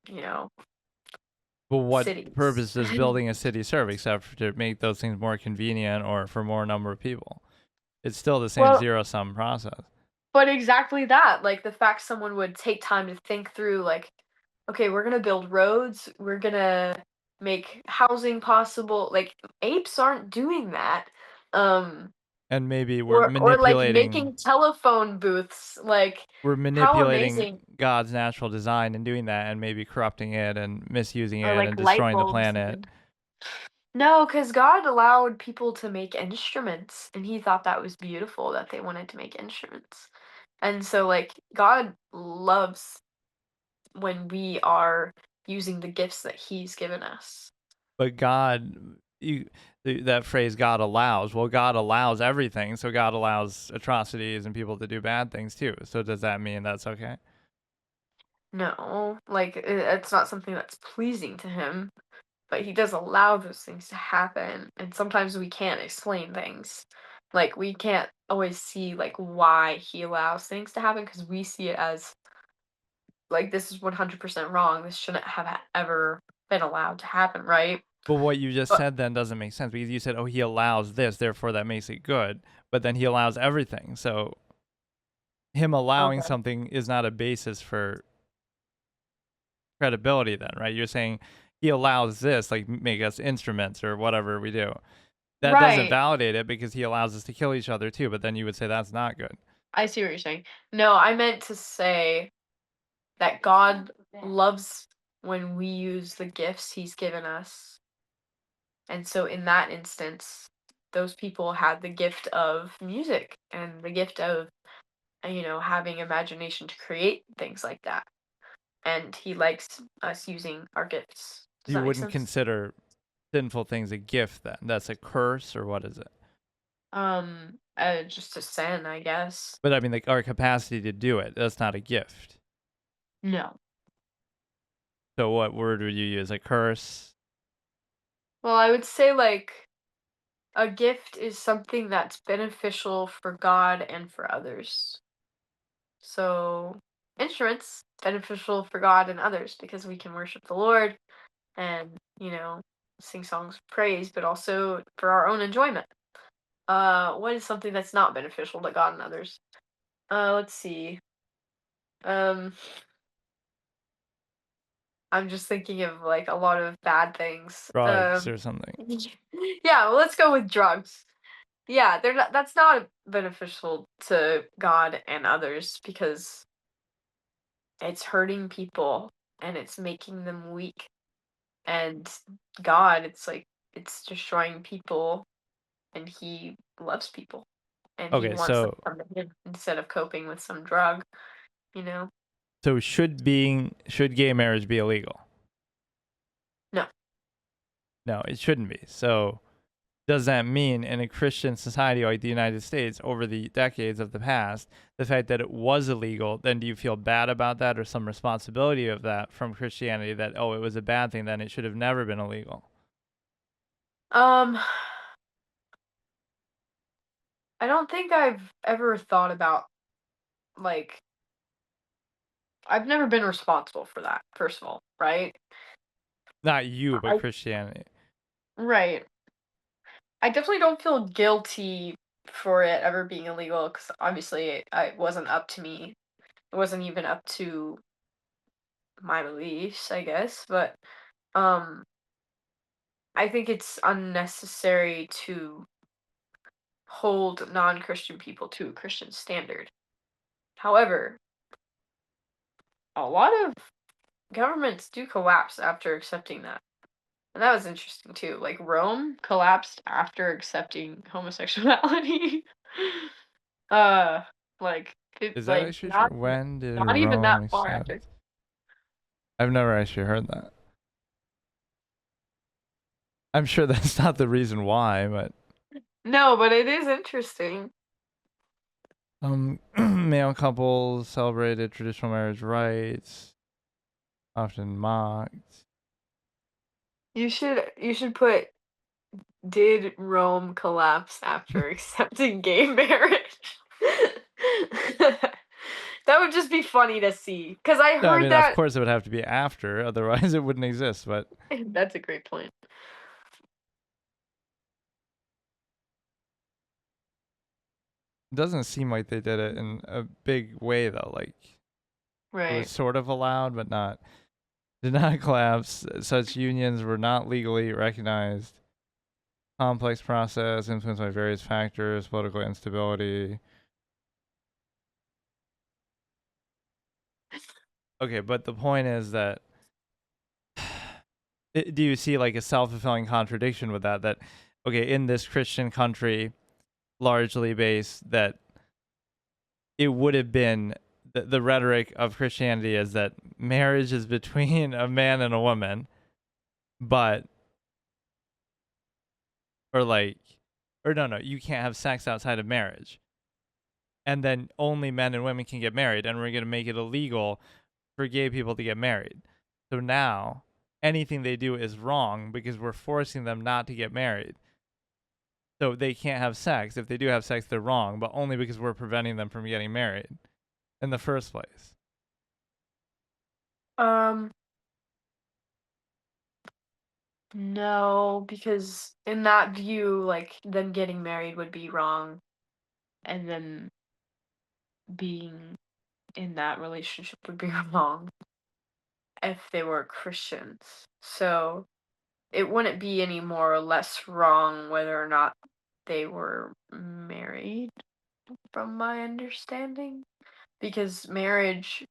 you know, But what cities. purpose does building a city serve except to make those things more convenient or for more number of people? It's still the same Well, zero sum process. but exactly that, like the fact someone would take time to think through, like, okay, we're gonna build roads, we're gonna make housing possible. Like apes aren't doing that. Um, And maybe or like making telephone booths. Like we're how manipulating amazing. God's natural design and doing that, and maybe corrupting it and misusing Or it like and light destroying the bulbs planet. even. No, because God allowed people to make instruments, and He thought that was beautiful that they wanted to make instruments. And so, like, God loves when we are using the gifts that He's given us. But God, that phrase "God allows." Well, God allows everything, so God allows atrocities and people to do bad things too. So does that mean that's okay? No, like, it's not something that's pleasing to Him, but He does allow those things to happen. And sometimes we can't explain things. Like, we can't always see, like, why He allows things to happen because we see it as like this is 100% wrong. This shouldn't have ever been allowed to happen, right? But what you just But said then doesn't make sense, because you said, "Oh, he allows this, therefore that makes it good." But then he allows everything. So him allowing okay, something is not a basis for credibility then, right? You're saying he allows this, like make us instruments or whatever we do. That doesn't right. validate it because he allows us to kill each other too, but then you would say that's not good. I see what you're saying. No, I meant to say that God loves when we use the gifts He's given us. And so, in that instance, those people had the gift of music and the gift of, having imagination to create things like that. And He likes us using our gifts. Does You that make wouldn't sense? consider sinful things a gift then. That's a curse, or what is it? Just a sin, I guess. But I mean, like our capacity to do it, that's not a gift. No. So what word would you use? A curse? Well, I would say like a gift is something that's beneficial for God and for others. So, instruments beneficial for God and others because we can worship the Lord and, sing songs of praise, but also for our own enjoyment. What is something that's not beneficial to God and others? Let's see. Um, I'm just thinking of like a lot of bad things. Drugs or something? Yeah, well, let's go with drugs. Yeah, they're not, that's not beneficial to God and others because it's hurting people and it's making them weak. And God, it's like it's destroying people and he loves people and he Okay, wants them so to come to him instead of coping with some drug, you know? should gay marriage be illegal? No. No, it shouldn't be. So does that mean in a Christian society like the United States over the decades of the past, the fact that it was illegal, then do you feel bad about that or some responsibility of that from Christianity that, oh, it was a bad thing, then it should have never been illegal? Um, I don't think I've ever thought about like I've never been responsible for that, first of all, right? Not you, but I Christianity. right. I definitely don't feel guilty for it ever being illegal because obviously it wasn't up to me. It wasn't even up to my beliefs, I guess. But um, I think it's unnecessary to hold non-Christian people to a Christian standard. However, a lot of governments do collapse after accepting that. And that was interesting too. Like Rome collapsed after accepting homosexuality. uh like it Is that like actually true? When did not even Rome that far after. accept? I've never actually heard that. I'm sure that's not the reason why, but No, but it is interesting. male couples celebrated traditional marriage rights, often mocked. You should put did Rome collapse after accepting gay marriage? That would just be funny to see cuz I No, I heard mean, of that course it would have to be after, otherwise it wouldn't exist, but that's a great point. it doesn't seem like they did it in a big way though. Like it was Right. sort of allowed, but not did not collapse. Such unions were not legally recognized. Complex process influenced by various factors, political instability. Okay, but the point is that do you see like a self-fulfilling contradiction with that? That okay, in this Christian country, largely based, that it would have been the rhetoric of Christianity is that marriage is between a man and a woman, but or like or no, you can't have sex outside of marriage. And then only men and women can get married, and we're going to make it illegal for gay people to get married. So now anything they do is wrong because we're forcing them not to get married. So they can't have sex. If they do have sex, they're wrong, but only because we're preventing them from getting married in the first place. Um No, because in that view, like them getting married would be wrong, and then being in that relationship would be wrong if they were Christians. So it wouldn't be any more or less wrong whether or not they were married, from my understanding, because marriage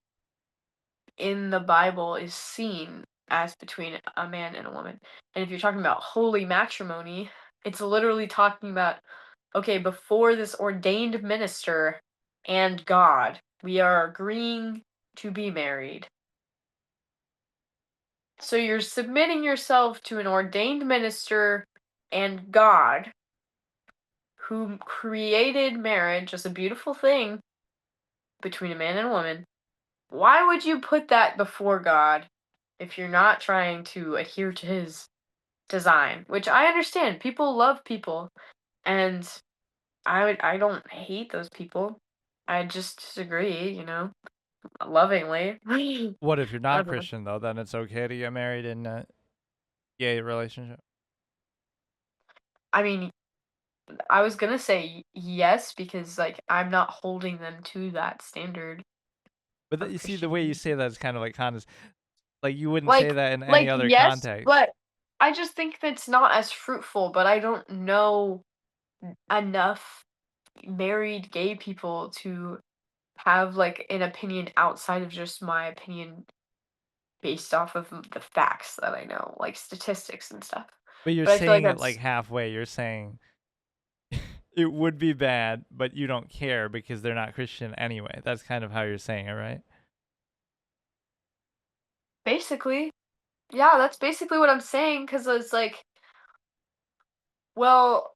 in the Bible is seen as between a man and a woman. And if you're talking about holy matrimony, it's literally talking about okay, before this ordained minister and God, we are agreeing to be married. So you're submitting yourself to an ordained minister and God who created marriage as a beautiful thing between a man and a woman, why would you put that before God if you're not trying to adhere to his design? Which I understand. People love people, and I don't hate those people. I just disagree, lovingly. What if you're I not don't know. Christian though? Then it's okay to get married in a gay relationship. I mean, I was gonna say yes because like I'm not holding them to that standard But of you see, the way you Christianity. say that is kind of like like you wouldn't say Like that in any like other yes, context. but I just think that's not as fruitful, but I don't know enough married gay people to have like an opinion outside of just my opinion based off of the facts that I know, like statistics and stuff. But you're But I feel like saying it like that's halfway. You're saying it would be bad, but you don't care because they're not Christian anyway. That's kind of how you're saying it, right? basically, yeah, that's basically what I'm saying. Cause it's like, well,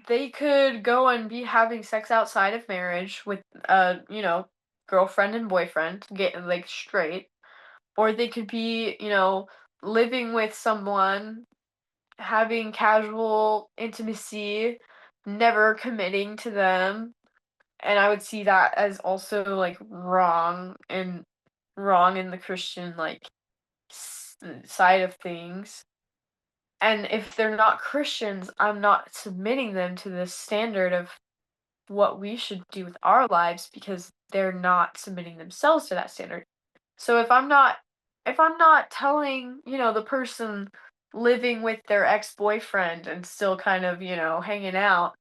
they could go and be having sex outside of marriage with, girlfriend and boyfriend, get like straight, or they could be, living with someone, having casual intimacy, never committing to them, and I would see that as also like wrong in the Christian like side of things. And if they're not Christians, I'm not submitting them to this standard of what we should do with our lives because they're not submitting themselves to that standard. So if I'm not telling, the person living with their ex-boyfriend and still kind of, hanging out,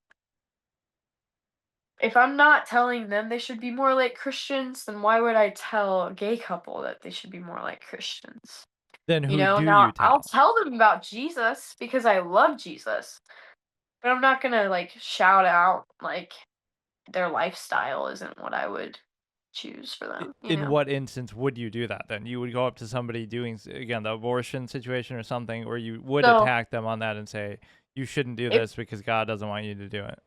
if I'm not telling them they should be more like Christians, then why would I tell a gay couple that they should be more like Christians? Then who do Now you I'll tell? tell them about Jesus because I love Jesus, but I'm not gonna like shout out like their lifestyle isn't what I would choose for them. In what instance would you do that then? You would go up to somebody doing, again, the abortion situation or something, or you would So attack them on that and say, you shouldn't do if this because God doesn't want you to do it.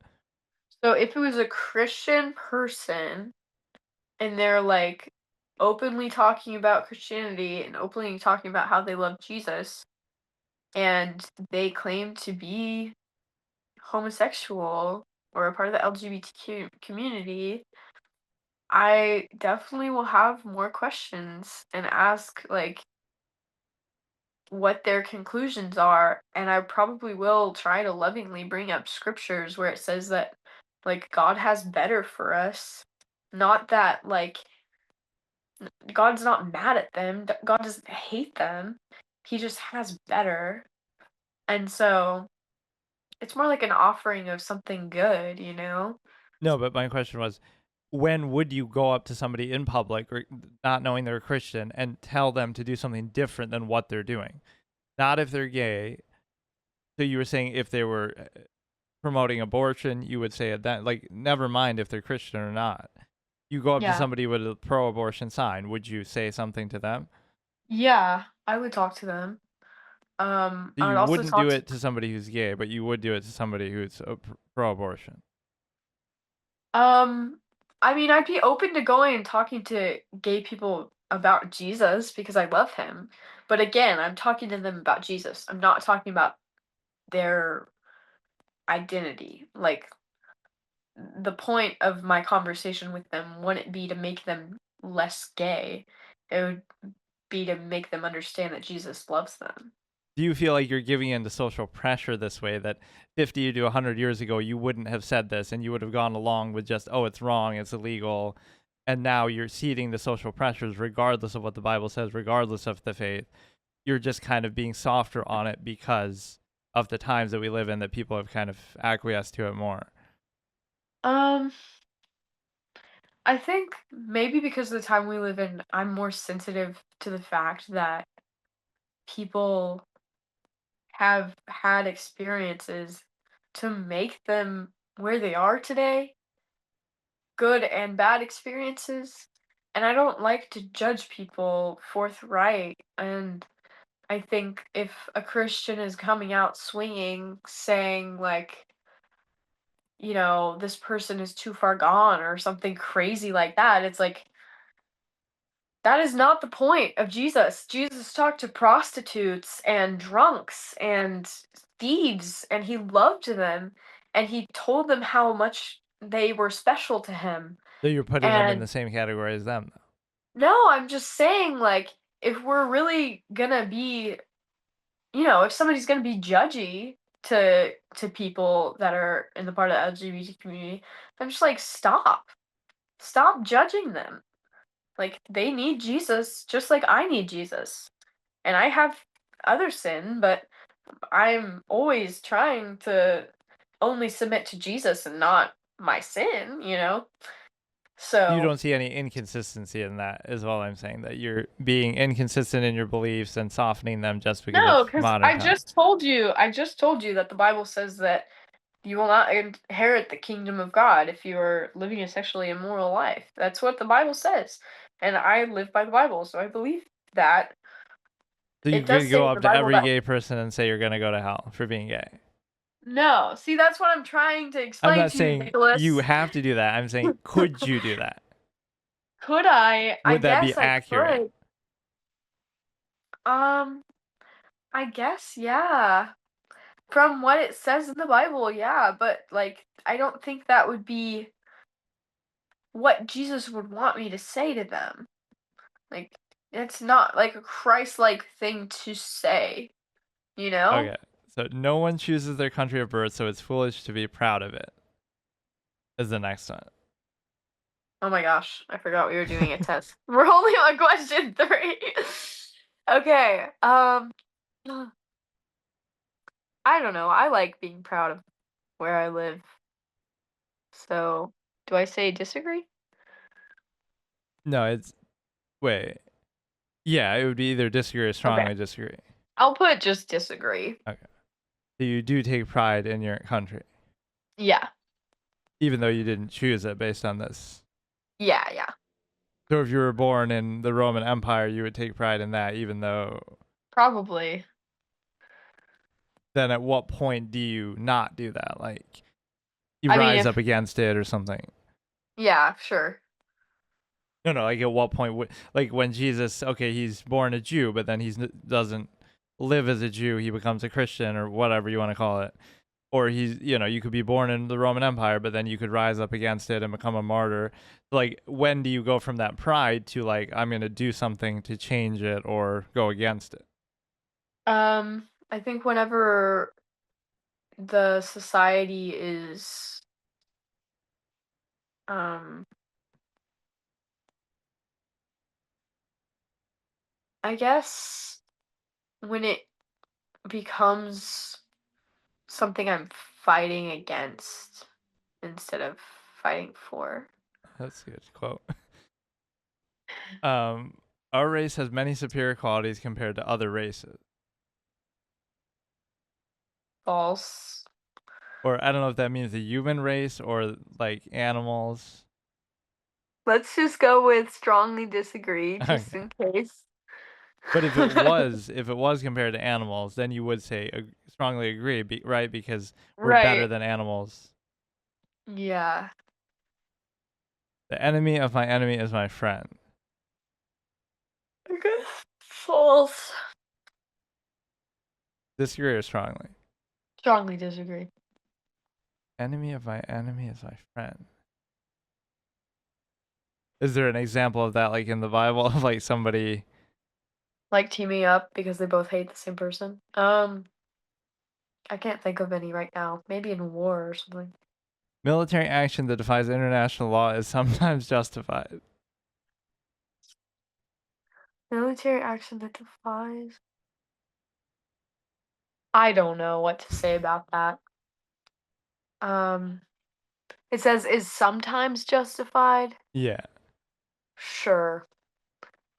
if it was a Christian person and they're like openly talking about Christianity and openly talking about how they love Jesus and they claim to be homosexual or a part of the LGBTQ community, I definitely will have more questions and ask like what their conclusions are, and I probably will try to lovingly bring up scriptures where it says that like God has better for us. Not that like God's not mad at them. God doesn't hate them. He just has better. And so it's more like an offering of something good. No, but my question was, when would you go up to somebody in public or not knowing they're a Christian and tell them to do something different than what they're doing? Not if they're gay. So you were saying if they were promoting abortion, you would say it then, like, never mind if they're Christian or not. You go up to Yeah. somebody with a pro-abortion sign, would you say something to them? Yeah, I would talk to them. So I would you also wouldn't do talk to it to somebody who's gay, but you would do it to somebody who's pro-abortion. um I mean, I'd be open to going and talking to gay people about Jesus because I love him. But again, I'm talking to them about Jesus. I'm not talking about their identity. Like the point of my conversation with them wouldn't be to make them less gay. It would be to make them understand that Jesus loves them. Do you feel like you're giving in to social pressure this way, that 50 to 100 years ago you wouldn't have said this and you would have gone along with just, oh, it's wrong, it's illegal, and now you're ceding the social pressures regardless of what the Bible says, regardless of the faith. You're just kind of being softer on it because of the times that we live in, that people have kind of acquiesced to it more. Um, I think maybe because of the time we live in, I'm more sensitive to the fact that people have had experiences to make them where they are today, good and bad experiences. And I don't like to judge people forthright. And I think if a Christian is coming out swinging, saying, like, this person is too far gone or something crazy like that. It's like that is not the point of Jesus. Jesus talked to prostitutes and drunks and thieves, and he loved them, and he told them how much they were special to him. So you're putting them in And the same category as them, though. no, I'm just saying, like, if we're really gonna be, if somebody's gonna be judgy to people that are in the part of the LGBT community, I'm just like, stop judging them. Like, they need Jesus just like I need Jesus. And I have other sin, but I'm always trying to only submit to Jesus and not my sin. You So don't see any inconsistency in that, is all I'm saying. That you're being inconsistent in your beliefs and softening them just because of no, because modern times. I just told you that the Bible says that you will not inherit the kingdom of God if you are living a sexually immoral life. That's what the Bible says. And I live by the Bible, so I believe that. So you It does could say go in up the to Bible every that gay person and say you're gonna go to hell for being gay. no. See, that's what I'm trying to I'm explain not to you, saying you Nicholas. have to do that. I'm saying, could you do that? Could I? I Would that be guess I accurate? could. Um, I guess, yeah. From what it says in the Bible, yeah, but like I don't think that would be what Jesus would want me to say to them. Like it's not like a Christ-like thing to say, you know? Okay. So no one chooses their country of birth, so it's foolish to be proud of it. Is the next one. Oh my gosh, I forgot we were doing a test. We're only on question 3. Okay, I don't know. I like being proud of where I live. So, do I say disagree? No, it's wait. Yeah, it would be either disagree or Okay. strongly disagree. I'll put just disagree. Okay. So you do take pride in your country, Yeah. even though you didn't choose it based on this. Yeah, yeah. So if you were born in the Roman Empire, you would take pride in that, even though. Probably. Then at what point do you not do that? Like you I mean, rise up if against it or something. yeah, sure. No. Like at what point, like when Jesus, okay, he's born a Jew, but then he doesn't live as a Jew. He becomes a Christian or whatever you want to call it. Or you could be born in the Roman Empire, but then you could rise up against it and become a martyr. Like, when do you go from that pride to like, I'm going to do something to change it or go against it? I think whenever the society is um I guess when it becomes something I'm fighting against instead of fighting for. That's a good quote. Our race has many superior qualities compared to other races. False. Or I don't know if that means the human race or like animals. Let's just go with strongly disagree, just Okay. in case. But if it was compared to animals, then you would say strongly agree, right? Because we're better Right. than animals. Yeah. The enemy of my enemy is my friend. I guess false. Disagree or strongly? Strongly disagree. Enemy of my enemy is my friend. Is there an example of that, like in the Bible, of like somebody? Like teaming up because they both hate the same person. I can't think of any right now. Maybe in war or something. Military action that defies international law is sometimes justified. Military action that defies. I don't know what to say about that. Um, it says is sometimes justified. Yeah, Sure.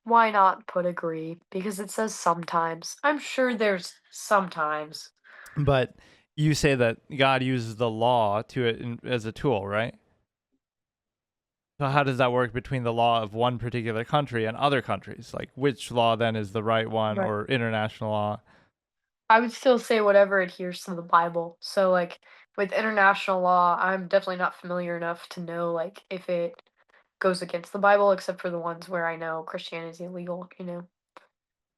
Why not put agree? Because it says sometimes. I'm sure there's sometimes. but you say that God uses the law to it as a tool, right? So how does that work between the law of one particular country and other countries? Like which law then is the right one, Right. or international law? I would still say whatever adheres to the Bible. So like with international law, I'm definitely not familiar enough to know like if it goes against the Bible, except for the ones where I know Christianity is illegal.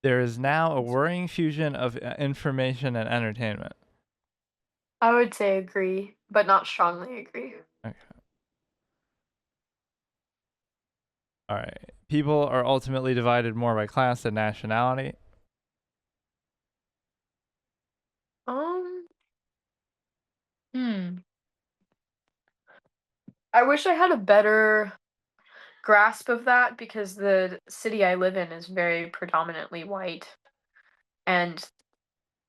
There is now a worrying fusion of information and entertainment. I would say agree, but not strongly agree. Okay. All right. People are ultimately divided more by class than nationality. Um, hmm. I wish I had a better grasp of that because the city I live in is very predominantly white, and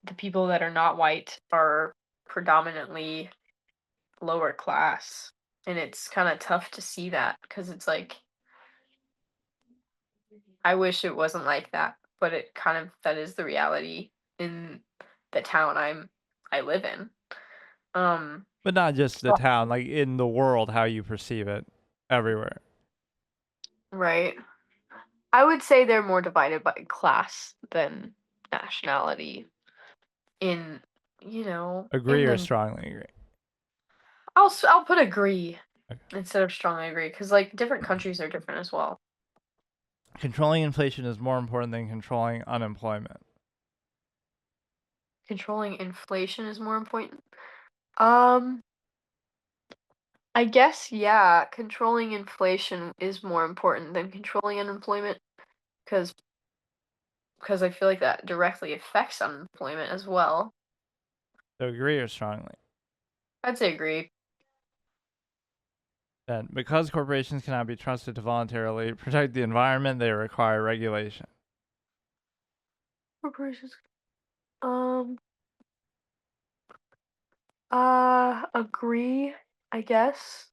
the people that are not white are predominantly lower class. And it's kind of tough to see that because it's like, I wish it wasn't like that, but it kind of that is the reality in the town I live in. Um, But not just the so- town, like in the world, how you perceive it everywhere. right. I would say they're more divided by class than nationality in, Agree in or the strongly agree? I'll put agree Okay. instead of strongly agree because like different countries are different as well. Controlling inflation is more important than controlling unemployment. Controlling inflation is more important. Um, I guess yeah, controlling inflation is more important than controlling unemployment because I feel like that directly affects unemployment as well. So agree or strongly? I'd say agree. Then, because corporations cannot be trusted to voluntarily protect the environment, they require regulation. Corporations. Um, agree, I guess.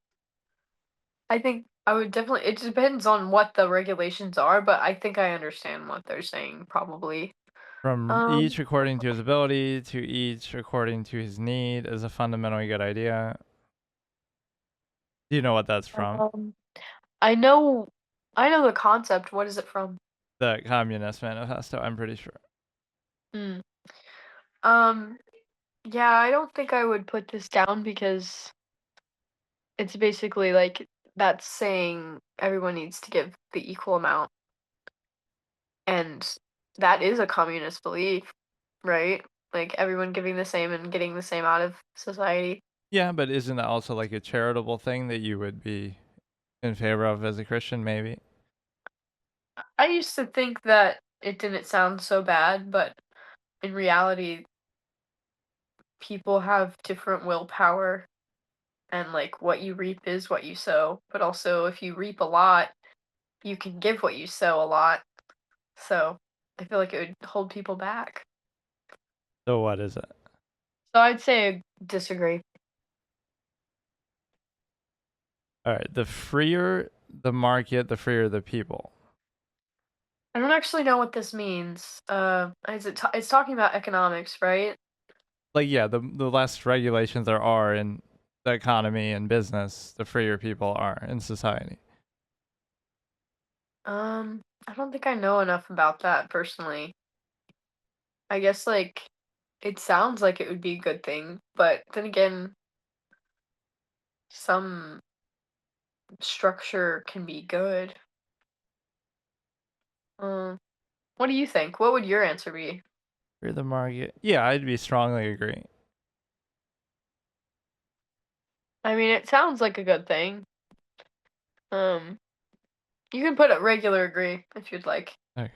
I think I would definitely it depends on what the regulations are, but I think I understand what they're saying probably. From Um, each according to his ability to each according to his need is a fundamentally good idea. Do you know what that's from? um I know the concept. What is it from? The Communist Manifesto, I'm pretty sure. Mm. Um, yeah, I don't think I would put this down because it's basically like that's saying everyone needs to give the equal amount, and that is a communist belief, right? Like everyone giving the same and getting the same out of society. Yeah, but isn't that also like a charitable thing that you would be in favor of as a Christian, maybe? I used to think that it didn't sound so bad, but in reality, people have different willpower, and like what you reap is what you sow. But also, if you reap a lot, you can give what you sow a lot. So I feel like it would hold people back. So what is it? So I'd say disagree. All right, the freer the market, the freer the people. I don't actually know what this means. It's talking about economics, right? Like yeah, the less regulations there are in the economy and business, the freer people are in society. I don't think I know enough about that personally. I guess like it sounds like it would be a good thing, but then again, some structure can be good. Um, what do you think? What would your answer be? Freer the market. Yeah, I'd be strongly agree. I mean, it sounds like a good thing. Um, you can put a regular agree if you'd like. Okay.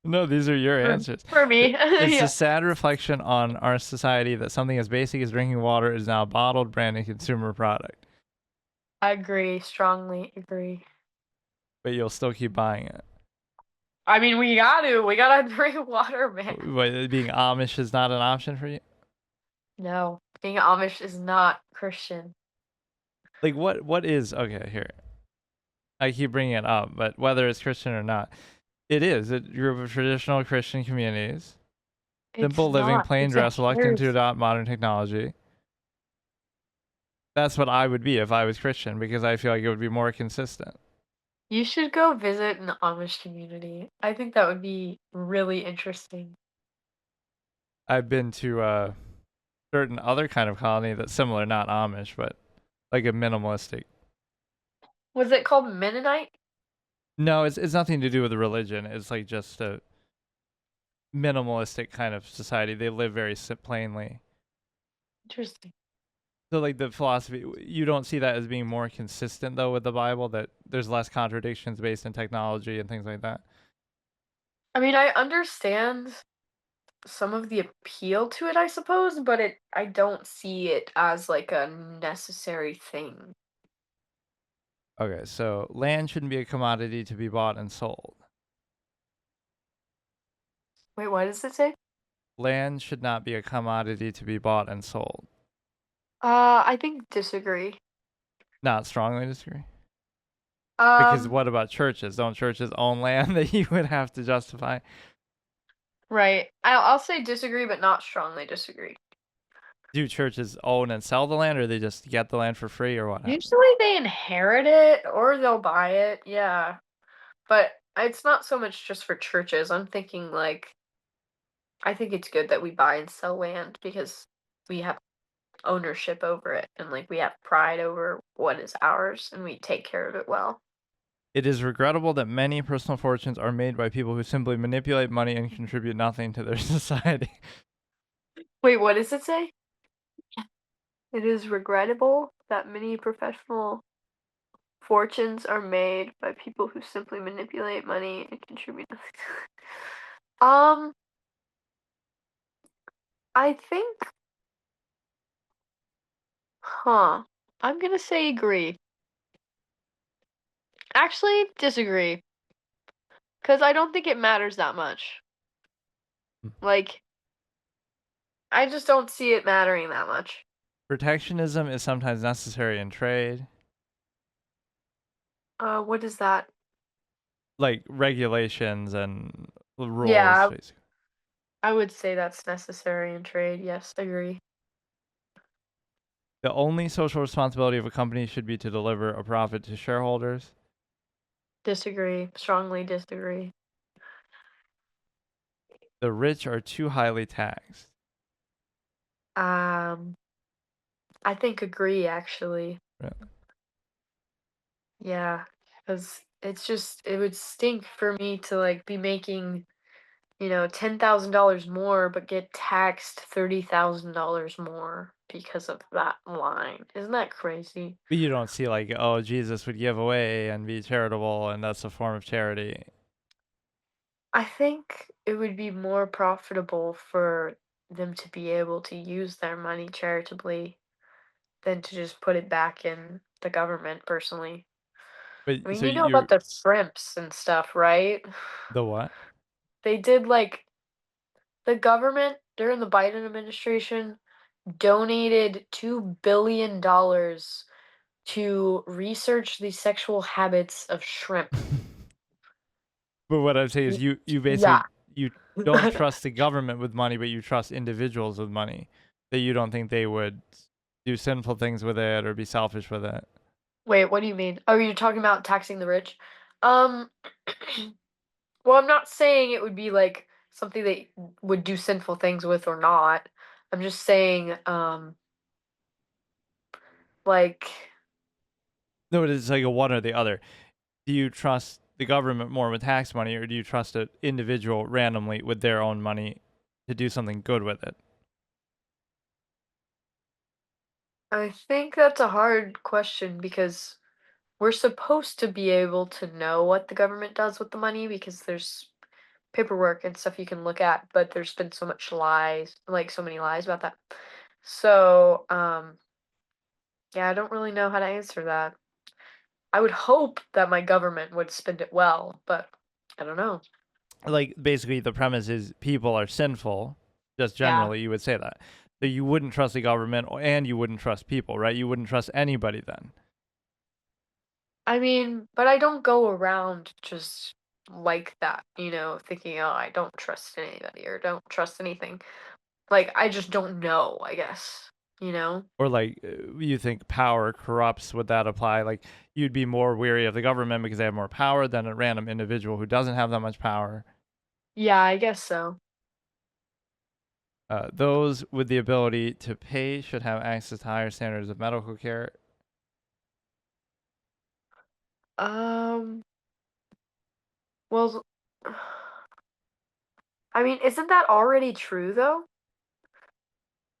No, these are your For, answers. for me, It's a yeah. sad reflection on our society that something as basic as drinking water is now a bottled branded consumer product, I agree, strongly agree. but you'll still keep buying it. I mean, we gotta drink water, man. But being Amish is not an option for you? No, being Amish is not Christian. Like what is okay, here. I keep bringing it up, but whether it's Christian or not, it is a group of traditional Christian communities. It's Simple living, not. plain It's a dress, reluctant to heresy. adopt modern technology. That's what I would be if I was Christian because I feel like it would be more consistent. You should go visit an Amish community. I think that would be really interesting. I've been to certain other kind of colony that's similar, not Amish, but like a minimalistic. Was it called Mennonite? No, it's nothing to do with religion. It's like just a minimalistic kind of society. They live very plainly. Interesting. So like the philosophy, you don't see that as being more consistent though with the Bible, that there's less contradictions based in technology and things like that. I mean, I understand some of the appeal to it, I suppose, but I don't see it as like a necessary thing. Okay, so land shouldn't be a commodity to be bought and sold. Wait, what does it say? Land should not be a commodity to be bought and sold. I think disagree. Not strongly disagree. Because Um, what about churches? Don't churches own land that you would have to justify? right. I'll say disagree, but not strongly disagree. Do churches own and sell the land, or they just get the land for free, or what happens? Usually they inherit it or they'll buy it, yeah. But it's not so much just for churches. I'm thinking like I think it's good that we buy and sell land because we have ownership over it and like we have pride over what is ours and we take care of it well. It is regrettable that many personal fortunes are made by people who simply manipulate money and contribute nothing to their society. Wait, what does it say? It is regrettable that many professional fortunes are made by people who simply manipulate money and contribute nothing. um, I think, I'm gonna say agree. Actually, disagree. Because I don't think it matters that much. Like, I just don't see it mattering that much. Protectionism is sometimes necessary in trade, What is that? like regulations and rules, Yeah, basically. I would say that's necessary in trade. Yes, agree. The only social responsibility of a company should be to deliver a profit to shareholders. Disagree. Strongly disagree. The rich are too highly taxed. Um, I think agree actually. Really. Yeah, because it would stink for me to like be making, $10,000 more, but get taxed $30,000 more because of that line. Isn't that crazy? But you don't see like, oh, Jesus would give away and be charitable, and that's a form of charity. I think it would be more profitable for them to be able to use their money charitably than to just put it back in the government, personally. I But mean, so you know you're about the shrimps and stuff, right? the what? They did like the government during the Biden administration donated $2 billion to research the sexual habits of shrimp. But what I'm saying is Y- you Yeah. basically you don't trust the government with money, but you trust individuals with money, that you don't think they would do sinful things with it or be selfish with it. Wait, what do you mean? Oh, you're talking about taxing the rich? Um, well, I'm not saying it would be like something they would do sinful things with or not. I'm just saying, like, No, it's like a one or the other. Do you trust the government more with tax money, or do you trust an individual randomly with their own money to do something good with it? I think that's a hard question because we're supposed to be able to know what the government does with the money because there's paperwork and stuff you can look at, but there's been so much lies, like so many lies about that. So, yeah, I don't really know how to answer that. I would hope that my government would spend it well, but I don't know. Like basically the premise is people are sinful, just Yeah. generally you would say that. So you wouldn't trust the government and you wouldn't trust people, right? You wouldn't trust anybody then. I mean, but I don't go around just like that, thinking, oh, I don't trust anybody or don't trust anything. Like, I just don't know, I guess, you know? Or like you think power corrupts, would that apply? Like you'd be more weary of the government because they have more power than a random individual who doesn't have that much power. Yeah, I guess so. Those with the ability to pay should have access to higher standards of medical care. Um, well, I mean, isn't that already true though?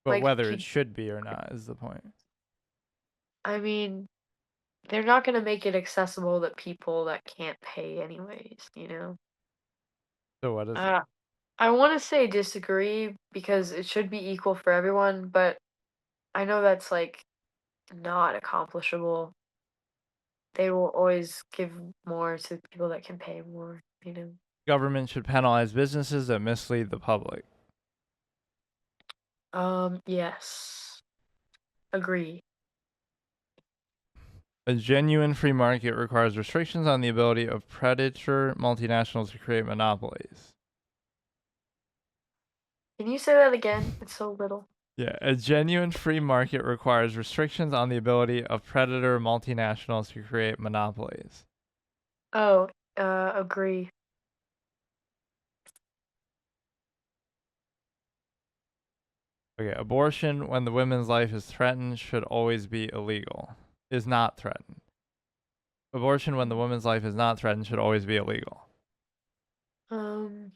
But Like, whether it should be or not is the point. I mean, they're not gonna make it accessible to people that can't pay anyways, you know? So what is it? Uh, I want to say disagree because it should be equal for everyone, but I know that's like not accomplishable. They will always give more to people that can pay more, you know? Government should penalize businesses that mislead the public. Yes. Agree. A genuine free market requires restrictions on the ability of predator multinationals to create monopolies. Can you say that again? It's so little. Yeah, a genuine free market requires restrictions on the ability of predator multinationals to create monopolies. Oh, agree. Okay, abortion when the woman's life is threatened should always be illegal. Is not threatened. Abortion when the woman's life is not threatened should always be illegal. Um,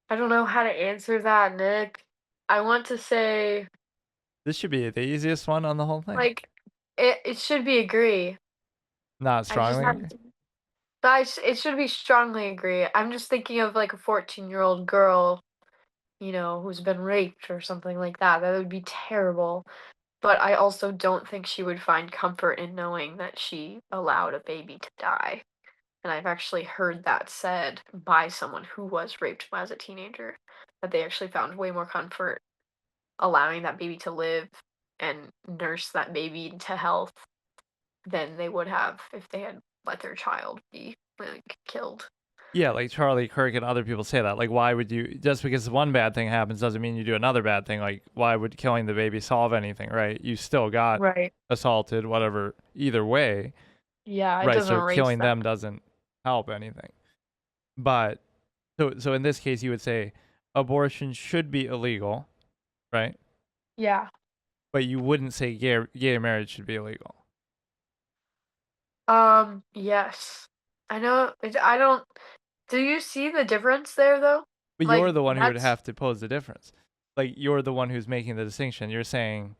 I don't know how to answer that, Nick. I want to say This should be the easiest one on the whole thing. like it should be agree. Not I just strongly. have to, it should be strongly agree. I'm just thinking of like a 14-year-old girl, who's been raped or something like that. That would be terrible. But I also don't think she would find comfort in knowing that she allowed a baby to die. And I've actually heard that said by someone who was raped as a teenager, that they actually found way more comfort allowing that baby to live and nurse that baby to health than they would have if they had let their child be like killed. Yeah, like Charlie Kirk and other people say that. Like, why would you, just because one bad thing happens doesn't mean you do another bad thing. Like, why would killing the baby solve anything, right? You still got Right. assaulted, whatever, either way, Yeah, it right? doesn't So erase killing that. them doesn't help anything. But, so in this case, you would say abortion should be illegal, right? Yeah. But you wouldn't say gay marriage should be illegal. Yes. I know. I don't. Do you see the difference there, though? But you're Like, the one who would that's have to pose the difference. Like, you're the one who's making the distinction. You're saying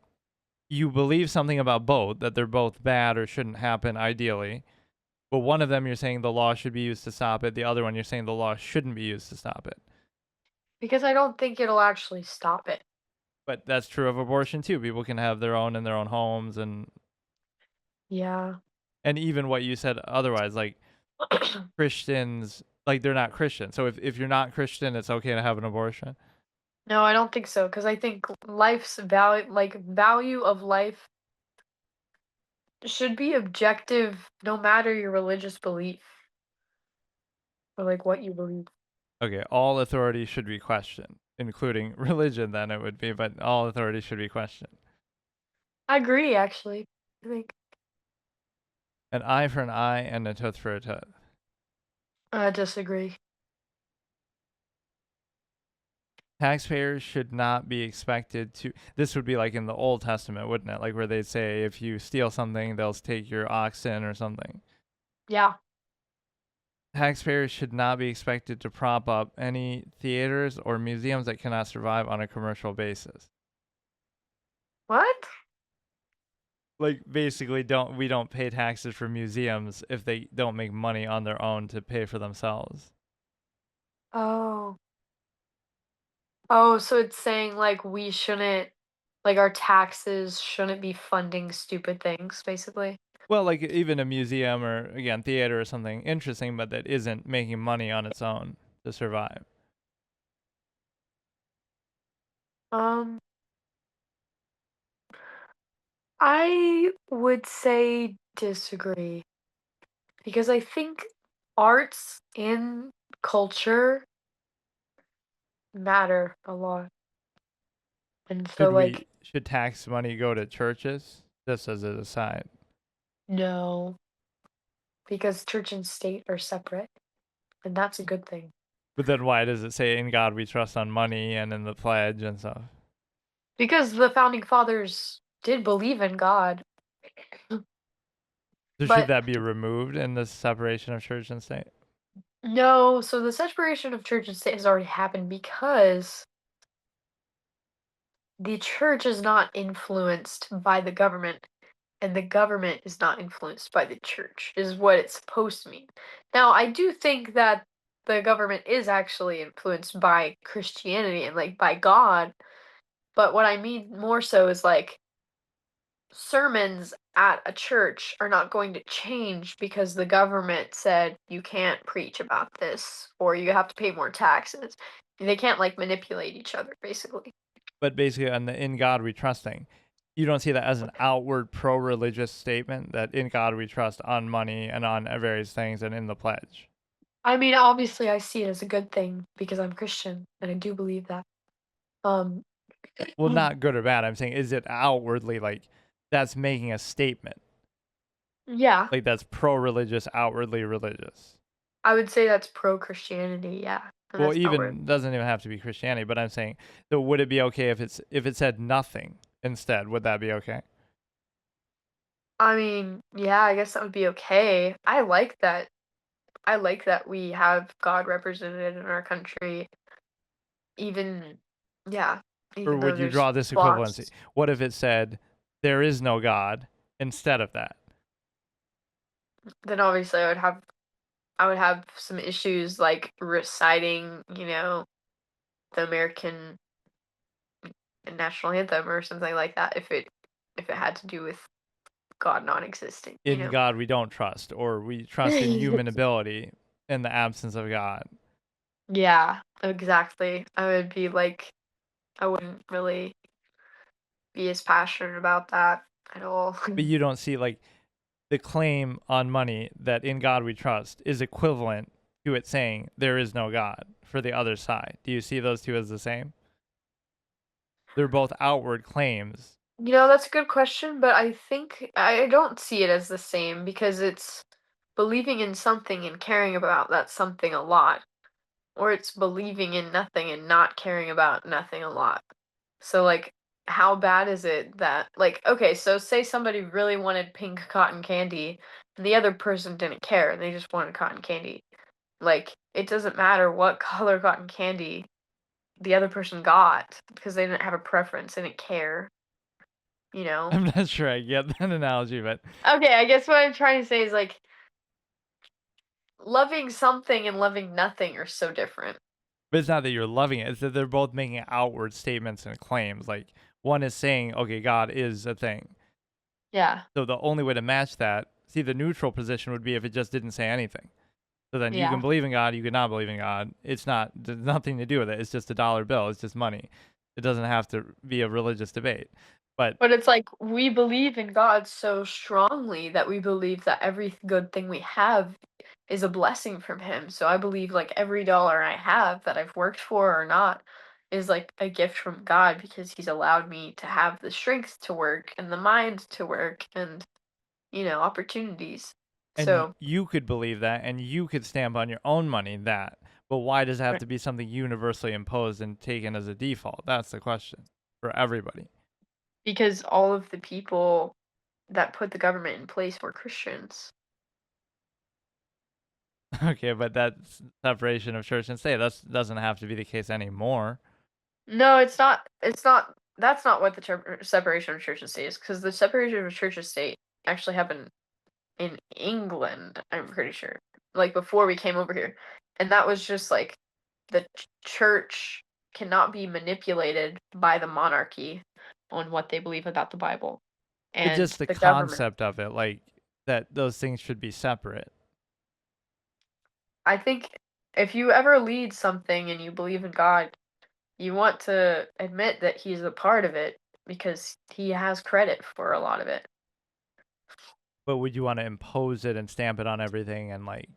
you believe something about both, that they're both bad or shouldn't happen ideally. But one of them you're saying the law should be used to stop it. The other one you're saying the law shouldn't be used to stop it. because I don't think it'll actually stop it. But that's true of abortion too. People can have their own in their own homes Yeah. and even what you said otherwise, like Christians, like they're not Christian. So if you're not Christian, it's okay to have an abortion. No, I don't think so, because I think life's value of life should be objective no matter your religious belief or like what you believe. Okay, all authority should be questioned, including religion then it would be, but all authority should be questioned. I agree, actually. I think An eye for an eye and a tooth for a tooth. I disagree. Taxpayers should not be expected to. This would be like in the Old Testament, wouldn't it? Like where they'd say if you steal something, they'll take your oxen or something. Yeah. Taxpayers should not be expected to prop up any theaters or museums that cannot survive on a commercial basis. What? Like basically we don't pay taxes for museums if they don't make money on their own to pay for themselves. Oh. Oh, so it's saying like we shouldn't like our taxes shouldn't be funding stupid things, basically. Well, like even a museum or again theater or something interesting but that isn't making money on its own to survive. Um, I would say disagree because I think arts and culture matter a lot. And so like Should tax money go to churches? Just as an aside. no, because church and state are separate, and that's a good thing. But then why does it say in God we trust on money and in the pledge and stuff? Because the founding fathers did believe in God, So should but that be removed in the separation of church and state? no, so the separation of church and state has already happened because the church is not influenced by the government and the government is not influenced by the church, is what it's supposed to mean. Now, I do think that the government is actually influenced by Christianity and like by God, but what I mean more so is like sermons at a church are not going to change because the government said you can't preach about this or you have to pay more taxes. They can't like manipulate each other basically. But basically, on the in God we trusting, you don't see that as an outward pro-religious statement that in God we trust on money and on various things and in the pledge. I mean, obviously I see it as a good thing because I'm Christian and I do believe that. Um Well, not good or bad. I'm saying, is it outwardly like that's making a statement? yeah, Like that's pro-religious, outwardly religious. I would say that's pro Christianity, yeah. And Well, that's not where even doesn't even have to be Christianity, but I'm saying, so would it be okay if it said nothing instead? Would that be okay? I mean, yeah, I guess that would be okay. I like that we have God represented in our country. Even yeah, Or even though would you there's draw this equivalency? flaws, What if it said there is no God instead of that? then obviously I would have some issues like reciting, the American national anthem or something like that if it had to do with God not existing, In God we don't trust, or we trust in human ability in the absence of God. Yeah, exactly. I would be like I wouldn't really be as passionate about that at all. But you don't see like the claim on money that in God we trust is equivalent to it saying there is no God for the other side. Do you see those two as the same? They're both outward claims. That's a good question, but I think I don't see it as the same because it's believing in something and caring about that something a lot, or it's believing in nothing and not caring about nothing a lot. So, like, how bad is it that, like, okay, so say somebody really wanted pink cotton candy and the other person didn't care, they just wanted cotton candy. Like, it doesn't matter what color cotton candy the other person got because they didn't have a preference, they didn't care, you know? I'm not sure I get that analogy, but Okay, I guess what I'm trying to say is like loving something and loving nothing are so different. it's not that you're loving it, it's that they're both making outward statements and claims. Like one is saying, okay, God is a thing. Yeah. So the only way to match that, see, the neutral position would be if it just didn't say anything. So then you can Yeah. believe in God, you can not believe in God. It's not, there's nothing to do with it. It's just a dollar bill. It's just money. It doesn't have to be a religious debate. But But it's like we believe in God so strongly that we believe that every good thing we have is a blessing from him. So I believe like every dollar I have that I've worked for or not is like a gift from God because he's allowed me to have the strength to work and the mind to work and opportunities. So you could believe that and you could stamp on your own money that. But why does it have right. to be something universally imposed and taken as a default? That's the question for everybody. Because all of the people that put the government in place were Christians. Okay, but that's separation of church and state. That doesn't have to be the case anymore. No, it's not. It's not. That's not what the separation of church and state is. Because the separation of church and state actually happened in England. I'm pretty sure, like before we came over here, and that was just like the church cannot be manipulated by the monarchy on what they believe about the Bible, But and just the the government. concept of it, like that those things should be separate. I think if you ever lead something and you believe in God, you want to admit that he's a part of it because he has credit for a lot of it. But would you want to impose it and stamp it on everything and like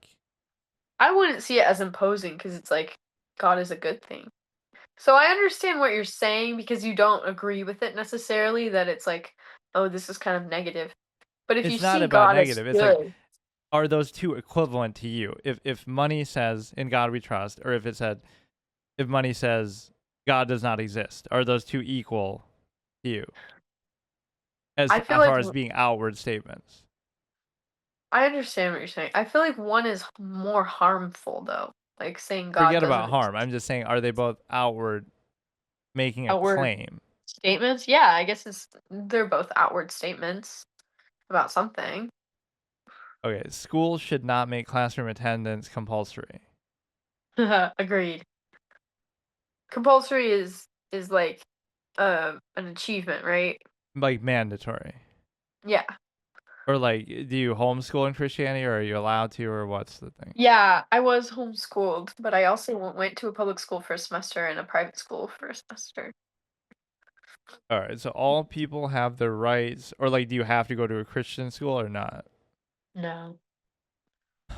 I wouldn't see it as imposing because it's like God is a good thing. So I understand what you're saying because you don't agree with it necessarily that it's like, oh, this is kind of negative. But if you it's not see about God as negative. It's like good, are those two equivalent to you? If money says in God we trust, or if money says God does not exist, are those two equal to you I feel as like far as being outward statements? I understand what you're saying. I feel like one is more harmful though. Like saying God Forget doesn't about harm. exist. I'm just saying, are they both outward making a Outward claim? statements? Yeah, I guess they're both outward statements about something. Okay, schools should not make classroom attendance compulsory. Agreed. Compulsory is like an achievement, right? Like mandatory. Yeah. Or like, do you homeschool in Christianity, or are you allowed to, or what's the thing? Yeah, I was homeschooled, but I also went to a public school for a semester and a private school for a semester. All right, so all people have the rights, or like, do you have to go to a Christian school or not? No.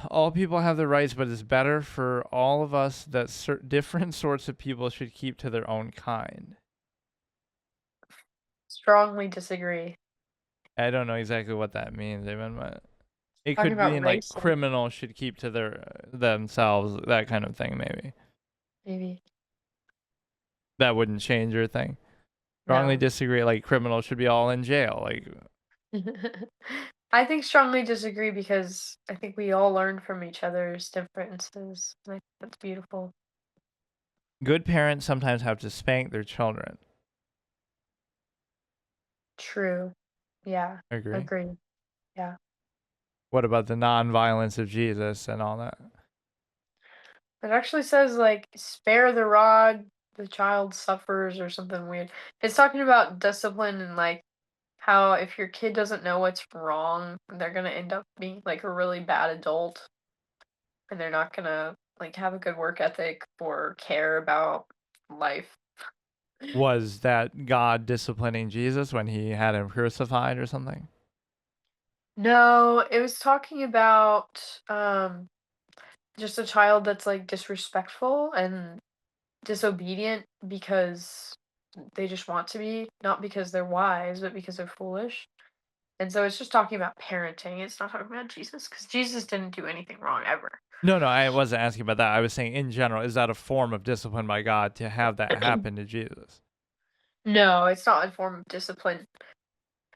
All people have the rights, but it's better for all of us that different sorts of people should keep to their own kind. Strongly disagree. I don't know exactly what that means, even, but it Talking could about mean like racism, criminals should keep to their themselves, that kind of thing. Maybe maybe. that wouldn't change your thing. Strongly No. disagree. Like criminals should be all in jail. Like I think strongly disagree because I think we all learn from each other's differences. And I think that's beautiful. good parents sometimes have to spank their children. True. Yeah. Agree. Agree. Yeah. What about the non-violence of Jesus and all that? It actually says like spare the rod, the child suffers or something weird. It's talking about discipline and like how if your kid doesn't know what's wrong, they're gonna end up being like a really bad adult and they're not gonna like have a good work ethic or care about life. Was that God disciplining Jesus when he had him crucified or something? No, it was talking about just a child that's like disrespectful and disobedient because they just want to be, not because they're wise, but because they're foolish. And so it's just talking about parenting. It's not talking about Jesus because Jesus didn't do anything wrong ever. No, no, I wasn't asking about that. I was saying in general, is that a form of discipline by God to have that happen to Jesus? No, it's not a form of discipline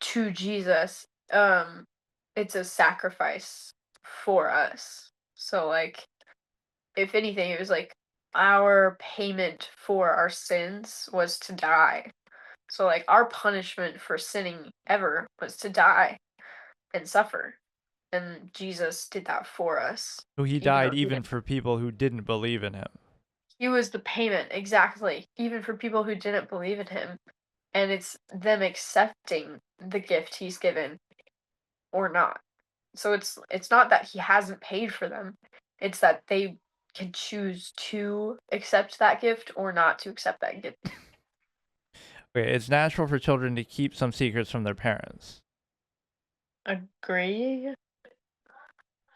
to Jesus. It's a sacrifice for us. So like if anything, it was like our payment for our sins was to die. So like our punishment for sinning ever was to die and suffer. And Jesus did that for us, So he even died though even for people who didn't believe in him. he was the payment, exactly, even for people who didn't believe in him. And it's them accepting the gift he's given or not. So it's not that he hasn't paid for them. It's that they can choose to accept that gift or not to accept that gift. Okay, it's natural for children to keep some secrets from their parents. Agree.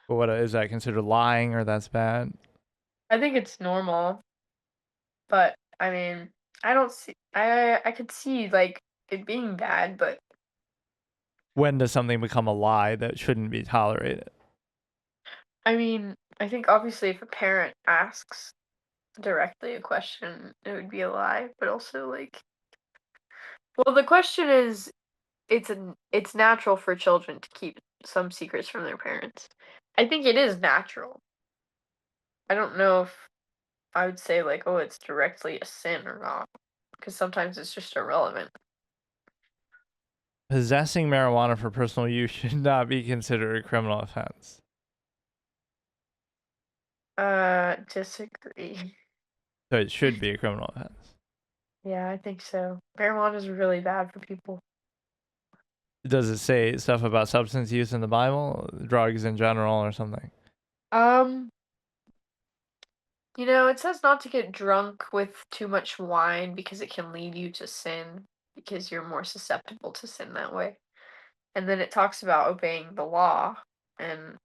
But what is that considered lying, or that's bad? I think it's normal, but I mean, I don't see. I could see like it being bad, but When does something become a lie that shouldn't be tolerated? I mean, I think obviously if a parent asks directly a question, it would be a lie. But also like, well, the question is, it's natural for children to keep some secrets from their parents. I think it is natural. I don't know if I would say like, oh, it's directly a sin or not, because sometimes it's just irrelevant. Possessing marijuana for personal use should not be considered a criminal offense. Disagree. So it should be a criminal offense. Yeah, I think so. Marijuana is really bad for people. Does it say stuff about substance use in the Bible, drugs in general, or something? Um, it says not to get drunk with too much wine because it can lead you to sin because you're more susceptible to sin that way. And then it talks about obeying the law. And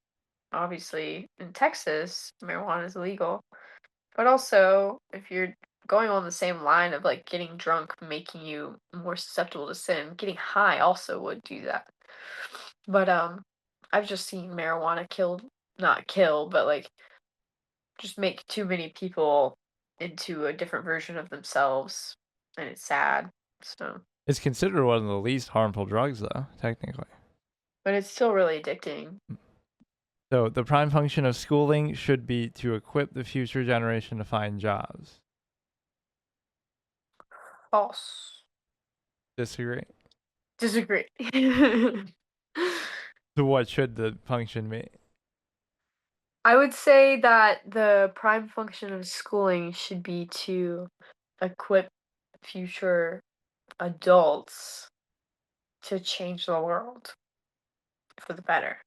obviously in Texas, marijuana is illegal. But also, if you're going on the same line of like getting drunk making you more susceptible to sin, getting high also would do that. But I've just seen marijuana kill, not kill, but like just make too many people into a different version of themselves, and it's sad. So, It's considered one of the least harmful drugs, though, technically. but it's still really addicting. So the prime function of schooling should be to equip the future generation to find jobs. False. Disagree. Disagree. So what should the function be? I would say that the prime function of schooling should be to equip future adults to change the world for the better,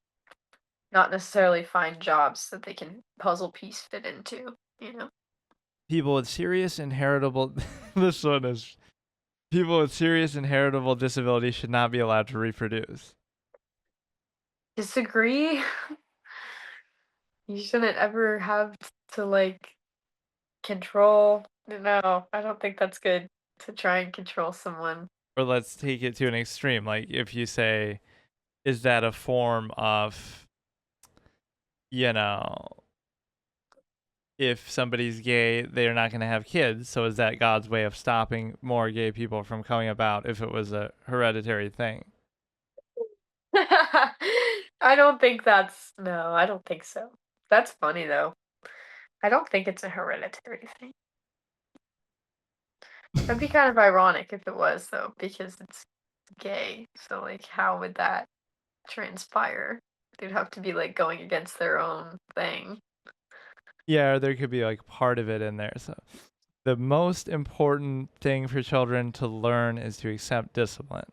not necessarily find jobs that they can puzzle piece fit into, you know? People with serious inheritable this one is people with serious inheritable disabilities should not be allowed to reproduce. Disagree? You shouldn't ever have to like control. No, I don't think that's good to try and control someone. Or let's take it to an extreme. Like if you say, is that a form of, you know, if somebody's gay, they're not going to have kids. So is that God's way of stopping more gay people from coming about if it was a hereditary thing? I don't think that's no, I don't think so. That's funny though. I don't think it's a hereditary thing. That'd be kind of ironic if it was though, because it's gay. So like how would that transpire? They'd have to be like going against their own thing. Yeah, or there could be like part of it in there. So the most important thing for children to learn is to accept discipline.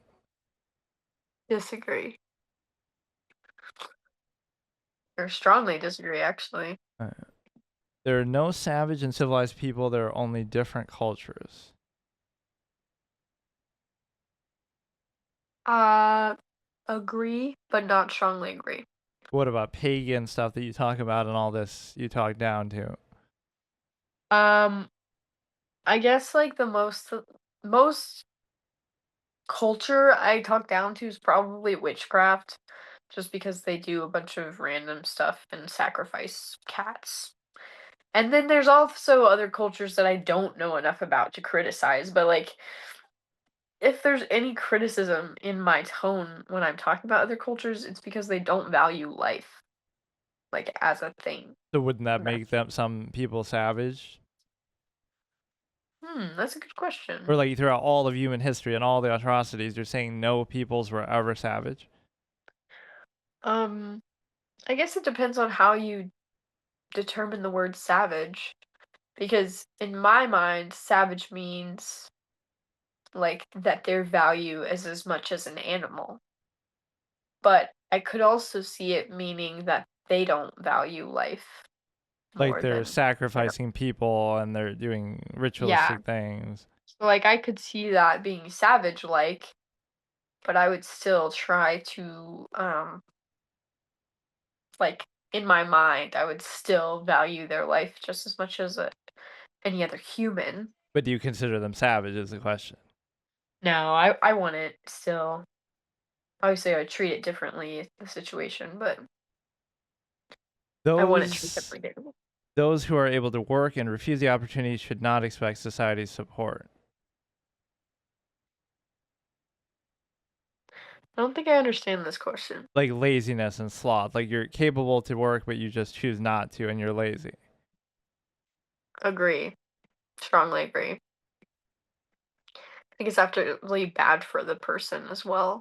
Disagree. Or strongly disagree actually. Uh, There are no savage and civilized people, there are only different cultures. Uh agree, but not strongly agree. What about pagan stuff that you talk about and all this you talk down to? Um I guess like the most culture I talk down to is probably witchcraft, just because they do a bunch of random stuff and sacrifice cats. And then there's also other cultures that I don't know enough about to criticize, but like if there's any criticism in my tone when I'm talking about other cultures, it's because they don't value life like as a thing. So wouldn't that That- make them some people savage? That's a good Or question. like throughout all of human history and all the atrocities, you're saying no peoples were ever savage? Um, I guess it depends on how you determine the word savage. Because in my mind, savage means like that their value is as much as an animal. But I could also see it meaning that they don't value life Like more they're than sacrificing people and they're doing yeah. ritualistic things. So like I could see that being savage like, but I would still try to like in my mind, I would still value their life just as much as any other human. But do you consider them savage is the question. No, I want it still. Obviously, I would treat it differently, the situation, but I wouldn't treat them Those like animals. those who are able to work and refuse the opportunity should not expect society's support. I don't think I understand this question. Like laziness and sloth. Like you're capable to work, but you just choose not to and you're lazy. Agree. Strongly agree. I think it's absolutely bad for the person as well.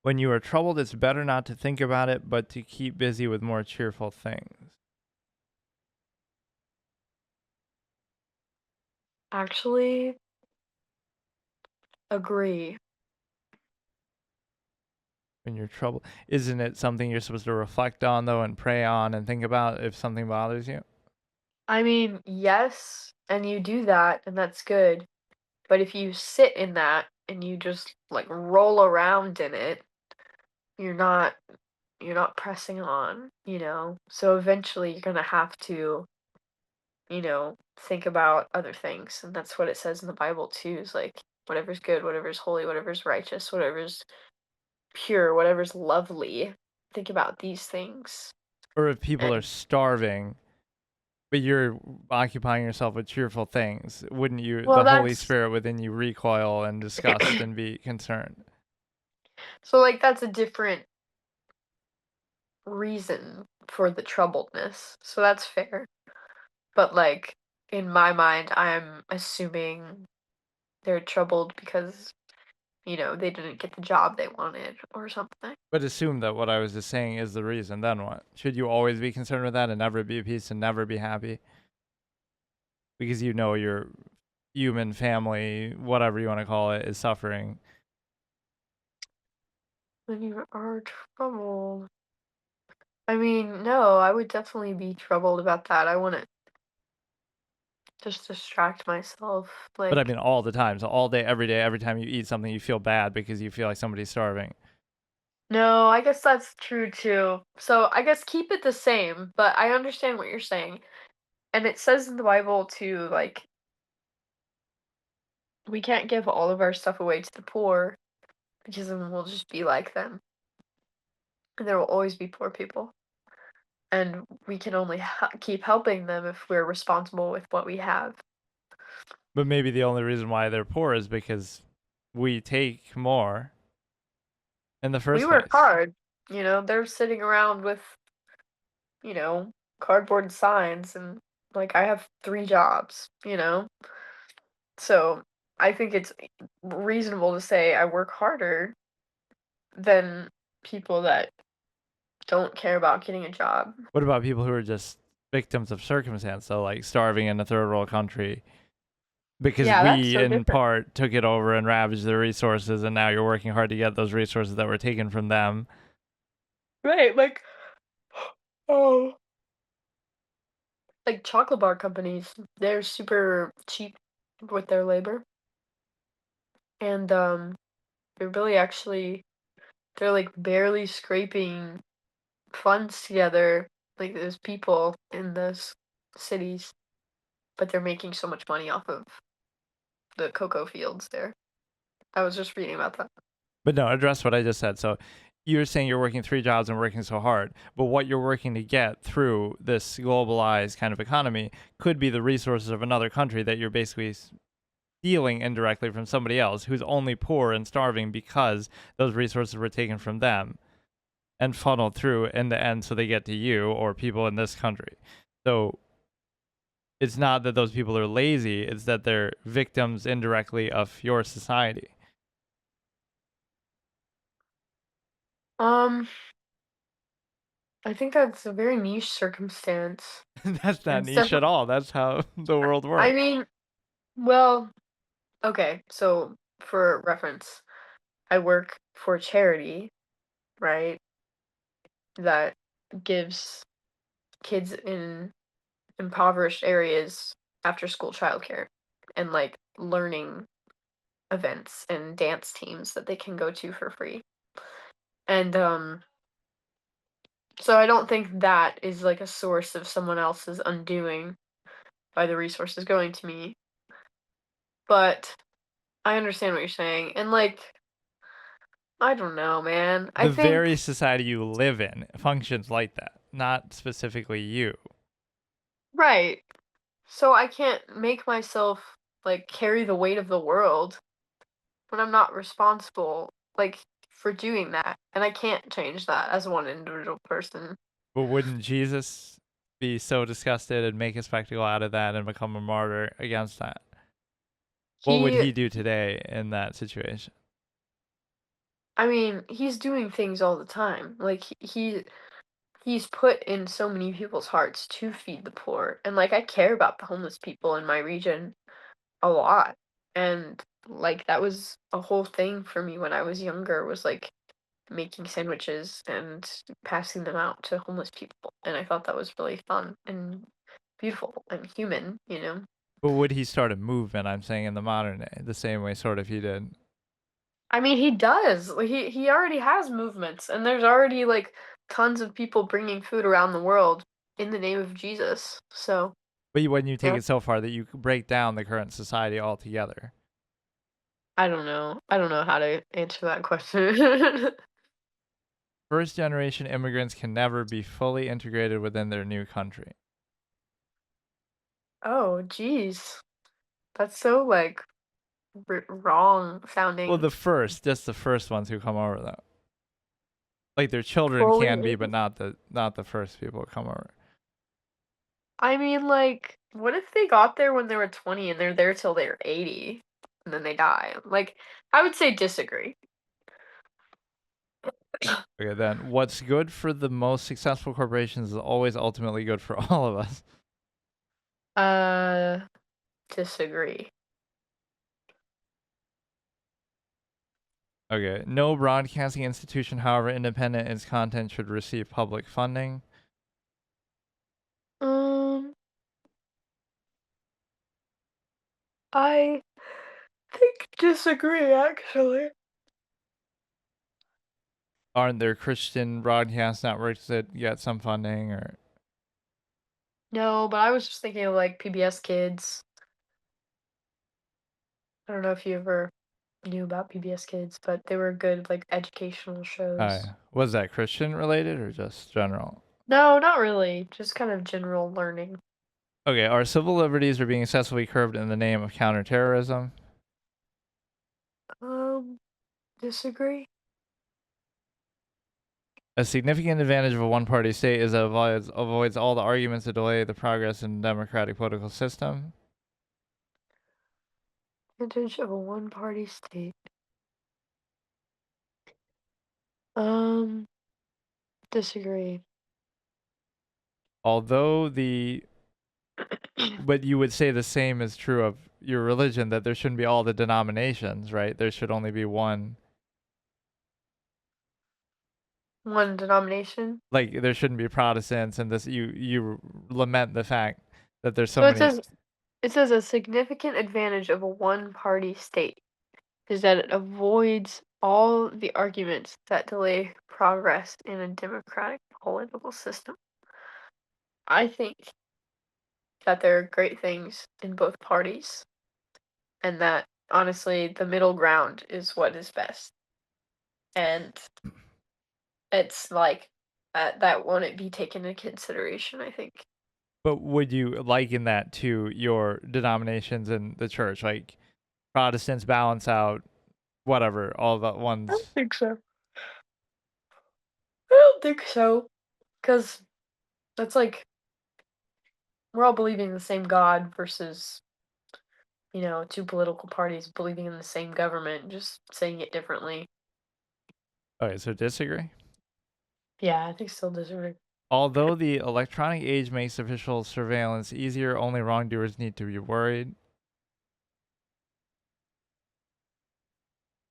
When you are troubled, it's better not to think about it, but to keep busy with more cheerful things. Actually, agree. When you're troubled, isn't it something you're supposed to reflect on though and pray on and think about if something bothers you? I mean, yes, and you do that, and that's good. But if you sit in that and you just like roll around in it, you're not you're not pressing on, you know? So eventually you're gonna have to, think about other things. And that's what it says in the Bible too, is like whatever's good, whatever's holy, whatever's righteous, whatever's pure, whatever's lovely. Think about these things. Or if people are And starving, but you're occupying yourself with cheerful things, wouldn't you, well, the Holy that's Spirit within you recoil and disgust and be concerned? so like that's a different reason for the troubledness. So that's fair. But like in my mind, I'm assuming they're troubled because, they didn't get the job they wanted or something. But assume that what I was just saying is the reason, then what? Should you always be concerned with that and never be at peace and never be happy? Because you know your human family, whatever you want to call it, is suffering. When you are troubled. I mean, no, I would definitely be troubled about that. I wouldn't just distract myself. But I Like, mean all the time. So all day, every time you eat something, you feel bad because you feel like somebody's starving. no, I guess that's true too. So I guess keep it the same, but I understand what you're saying. And it says in the Bible too, like, we can't give all of our stuff away to the poor because then we'll just be like them. And there will always be poor people. And we can only keep helping them if we're responsible with what we have. But maybe the only reason why they're poor is because we take more in the We first work place. hard. They're sitting around with, you know, cardboard signs and like I have 3 jobs. So I think it's reasonable to say I work harder than people that don't care about getting a job. What about people who are just victims of circumstance? So like starving in a third world country because Yeah, that's we so in different. part took it over and ravaged their resources, and now you're working hard to get those resources that were taken from them. Right, oh, like chocolate bar companies, they're super cheap with their labor. And they're really actually they're like barely scraping funds together, like those people in those cities, but they're making so much money off of the cocoa fields there. I was just reading about that. But no, address what I just said. So you're saying you're working 3 jobs and working so hard, but what you're working to get through this globalized kind of economy could be the resources of another country that you're basically stealing indirectly from somebody else who's only poor and starving because those resources were taken from them and funneled through in the end so they get to you or people in this country. So it's not that those people are lazy, it's that they're victims indirectly of your society. Um, I think that's a very niche circumstance. That's not And niche at several, all. That's how the world I works. mean, well, okay, so for reference, I work for a charity, right, that gives kids in impoverished areas after school childcare and like learning events and dance teams that they can go to for free. And so I don't think that is like a source of someone else's undoing by the resources going to me. But I understand what you're saying. And like I don't know, man. I The think very society you live in functions like that, not specifically you. right. So I can't make myself like carry the weight of the world when I'm not responsible like for doing that. And I can't change that as one individual person. But wouldn't Jesus be so disgusted and make a spectacle out of that and become a martyr against that? What would He he do today in that situation? I mean, he's doing things all the time. Like he's put in so many people's hearts to feed the poor. And like I care about the homeless people in my region a lot. And like that was a whole thing for me when I was younger was like making sandwiches and passing them out to homeless people. And I thought that was really fun and beautiful and human. But would he start a movement, I'm saying, in the modern day, the same way sort of he did? I mean, he does. Like, he already has movements, and there's already like tons of people bringing food around the world in the name of Jesus. So, But when you take yeah, it so far that you break down the current society altogether. I don't know. I don't know how to answer that question. First generation immigrants can never be fully integrated within their new country. Oh, geez. That's so like wrong Well, sounding. just the first ones who come over though. Like their children can be, Fully. but not the first people who come over. I mean, like, what if they got there when they were 20 and they're there till they're 80 and then they die? Like, I would say disagree. Okay, then what's good for the most successful corporations is always ultimately good for all of us. Uh, disagree. Okay, no broadcasting institution, however independent its content, should receive public funding. Um, I think disagree actually. Aren't there Christian broadcast networks that get some funding or No, but I was just thinking of like PBS Kids. I don't know if you ever knew about PBS Kids, but they were good like educational shows. was that Christian related or just general? No, not really. Just kind of general learning. Okay, our civil liberties are being excessively curbed in the name of counterterrorism. Um, disagree. A significant advantage of a one-party state is that it avoids all the arguments that delay the progress in the democratic political system. Advantage of a one-party state. Um, disagree. Although the But you would say the same is true of your religion, that there shouldn't be all the denominations, right? There should only be one. One denomination. Like there shouldn't be Protestants, and this you lament the fact that there's so So many. it says a significant advantage of a one-party state is that it avoids all the arguments that delay progress in a democratic political system. I think that there are great things in both parties, and that honestly, the middle ground is what is best. And it's like that wouldn't be taken into consideration, I think. But would you liken that to your denominations in the church? Like Protestants balance out whatever all the I don't ones. think so. I don't think so. Because that's like we're all believing in the same God versus, two political parties believing in the same government, just saying it differently. Okay, so disagree. Yeah, I think still disagree. Although the electronic age makes official surveillance easier, only wrongdoers need to be worried.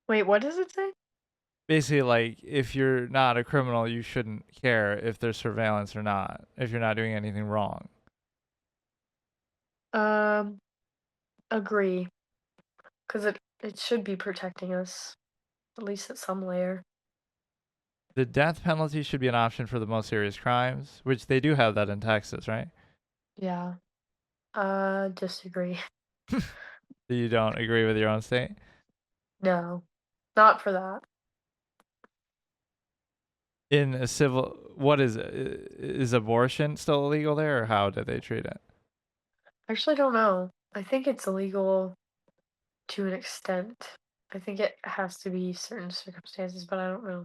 Wait, what does it say? Basically, like if you're not a criminal, you shouldn't care if there's surveillance or not, if you're not doing anything wrong. Um, agree. Because it should be protecting us, at least at some layer. The death penalty should be an option for the most serious crimes, which they do have that in Texas, right? Yeah. Disagree. You don't agree with your own state? No, not for that. In a civil, what is abortion still illegal there, or how do they treat it? I actually don't know. I think it's illegal to an extent. I think it has to be certain circumstances, but I don't know.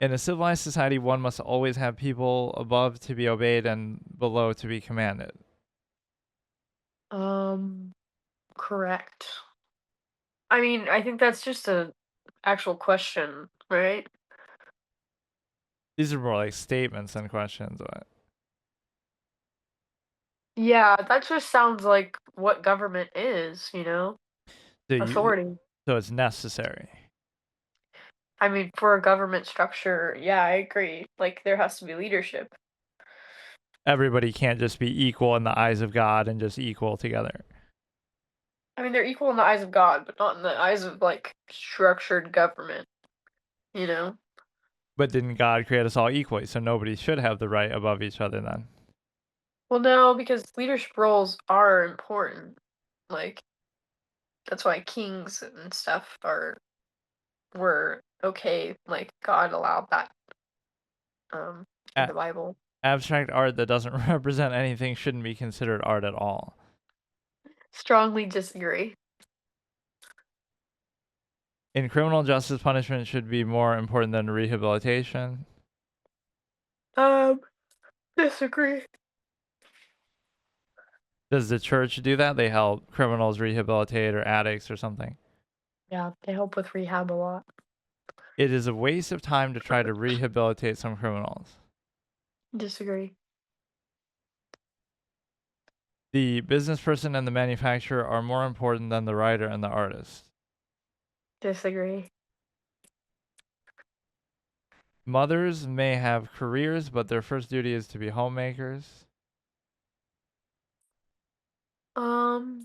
In a civilized society, one must always have people above to be obeyed and below to be commanded. Um, correct. I mean, I think that's just a actual question, right? These are more like statements than questions. But Yeah, that just sounds like what government is. so you, Authority. so it's necessary. I mean, for a government structure, yeah, I agree. Like, there has to be leadership. Everybody can't just be equal in the eyes of God and just equal together. I mean, they're equal in the eyes of God, but not in the eyes of, like, structured government, you know? But didn't God create us all equally? So nobody should have the right above each other then. Well, no, because leadership roles are important. Like, that's why kings and stuff were okay. Like, God allowed that. in A- the Bible. abstract art that doesn't represent anything shouldn't be considered art at all. Strongly disagree. In criminal justice, punishment should be more important than rehabilitation. Um, Disagree. Does the church do that? They help criminals rehabilitate or addicts or something. Yeah, they help with rehab a lot. It is a waste of time to try to rehabilitate some criminals. Disagree. The business person and the manufacturer are more important than the writer and the artist. Disagree. Mothers may have careers, but their first duty is to be homemakers. Um,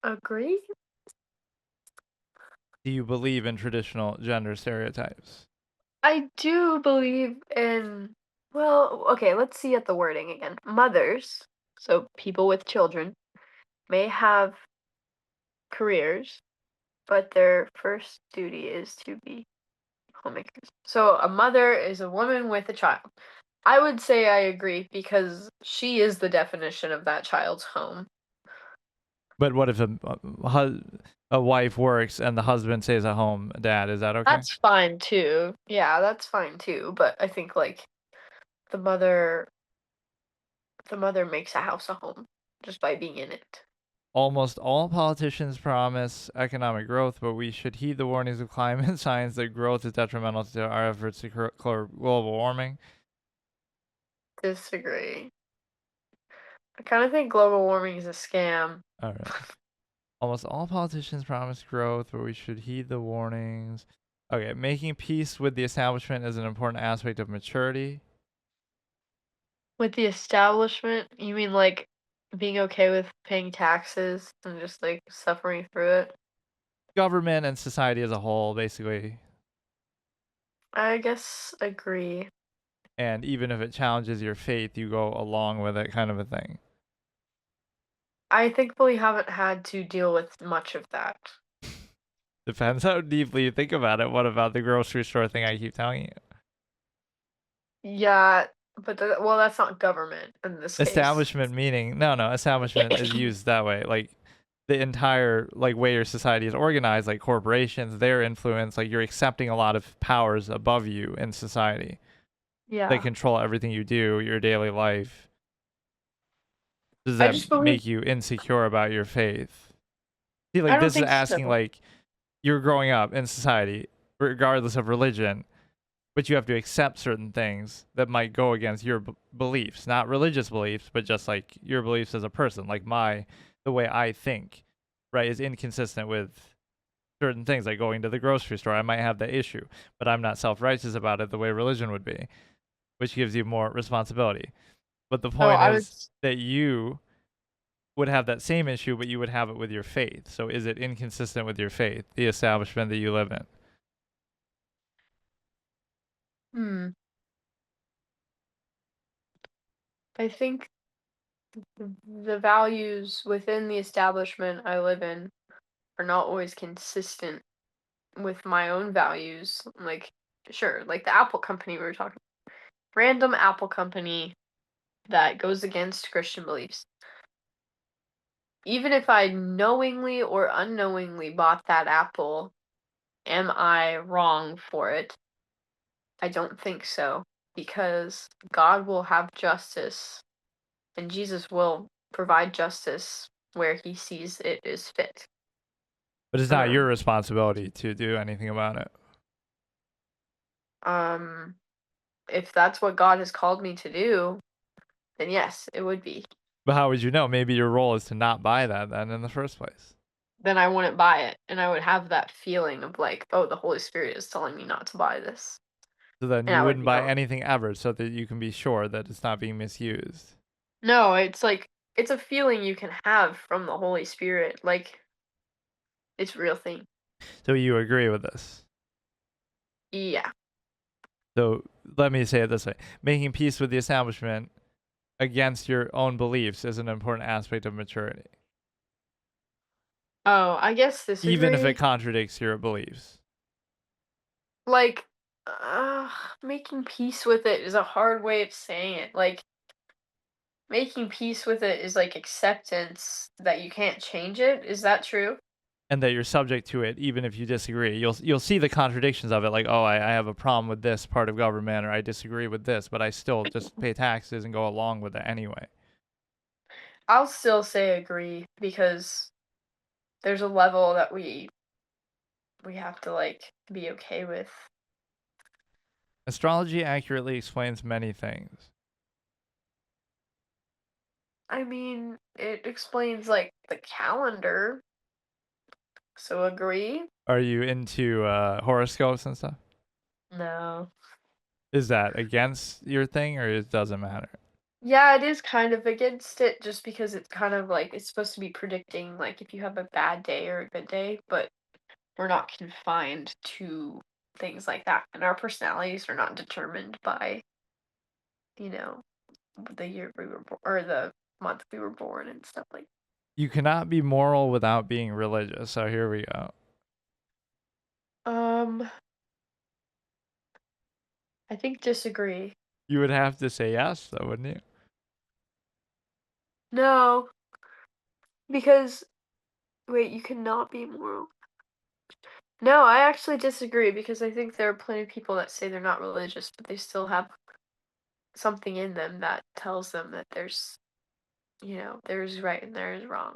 Agree? Do you believe in traditional gender stereotypes? I do believe in, well, okay, let's see at the wording again. Mothers, so people with children, may have careers, but their first duty is to be homemakers. So a mother is a woman with a child. I would say I agree because she is the definition of that child's home. But what if a wife works and the husband stays at home? Dad, is that okay? That's fine too. Yeah, that's fine too. But I think like the mother the mother makes a house a home just by being in it. Almost all politicians promise economic growth, but we should heed the warnings of climate science that growth is detrimental to our efforts to curb global warming. Disagree. I kind of think global warming is a scam. All right. Almost all politicians promise growth, but we should heed the warnings. Okay, making peace with the establishment is an important aspect of maturity. With the establishment, you mean like being okay with paying taxes and just like suffering through it? Government and society as a whole, basically. I guess agree. And even if it challenges your faith, you go along with it, kind of a thing. I thankfully haven't had to deal with much of that. Depends how deeply you think about it. What about the grocery store thing I keep telling you? Yeah, but well, that's not government in this case. Establishment meaning no, establishment is used that way. Like the entire like way your society is organized, like corporations, their influence, like you're accepting a lot of powers above you in society. They Yeah. control everything you do, your daily life. Does I that just believe make you insecure about your faith? See, I like don't this is think asking so. like you're growing up in society, regardless of religion, but you have to accept certain things that might go against your beliefs, not religious beliefs, but just like your beliefs as a person. Like the way I think, right, is inconsistent with certain things, like going to the grocery store. I might have that issue, but I'm not self-righteous about it the way religion would be, which gives you more responsibility. But the Oh, point I is was that you would have that same issue, but you would have it with your faith. So is it inconsistent with your faith, the establishment that you live in? hmm. I think the values within the establishment I live in are not always consistent with my own values. Like, sure, like the Apple company we were talking, random Apple company that goes against Christian beliefs. Even if I knowingly or unknowingly bought that apple, am I wrong for it? I don't think so, because God will have justice and Jesus will provide justice where he sees it is fit. But it's not your Um, responsibility to do anything about it. um, if that's what God has called me to do, then yes, it would be. But how would you know? Maybe your role is to not buy that then in the first place. Then I wouldn't buy it, and I would have that feeling of like, oh, the Holy Spirit is telling me not to buy this, So then and you I would wouldn't be buy going. anything ever so that you can be sure that it's not being misused. No, it's like it's a feeling you can have from the Holy Spirit, like it's a real thing. So you agree with this. Yeah. So let me say it this way. Making peace with the establishment against your own beliefs is an important aspect of maturity. Oh, I guess Even if it disagree. contradicts your beliefs. Like, Making peace with it is a hard way of saying it. Like, making peace with it is like acceptance that you can't change it. Is that true? And that you're subject to it even if you disagree. You'll see the contradictions of it, like, oh, I have a problem with this part of government, or I disagree with this, but I still just pay taxes and go along with it anyway. I'll still say agree because there's a level that we have to like be okay with. Astrology accurately explains many things. I mean, it explains like the calendar. So agree? Are you into horoscopes and stuff? No. Is that against your thing, or it doesn't matter? Yeah, it is kind of against it just because it's kind of like it's supposed to be predicting like if you have a bad day or a good day, but we're not confined to things like that. And our personalities are not determined by, you know, the year we were born or the month we were born and stuff like You cannot be moral without being religious. So here we go. that. I think disagree. You would have to say yes, though, wouldn't you? No, because wait, you cannot be moral. No, I actually disagree because I think there are plenty of people that say they're not religious, but they still have something in them that tells them that there's right and there is wrong.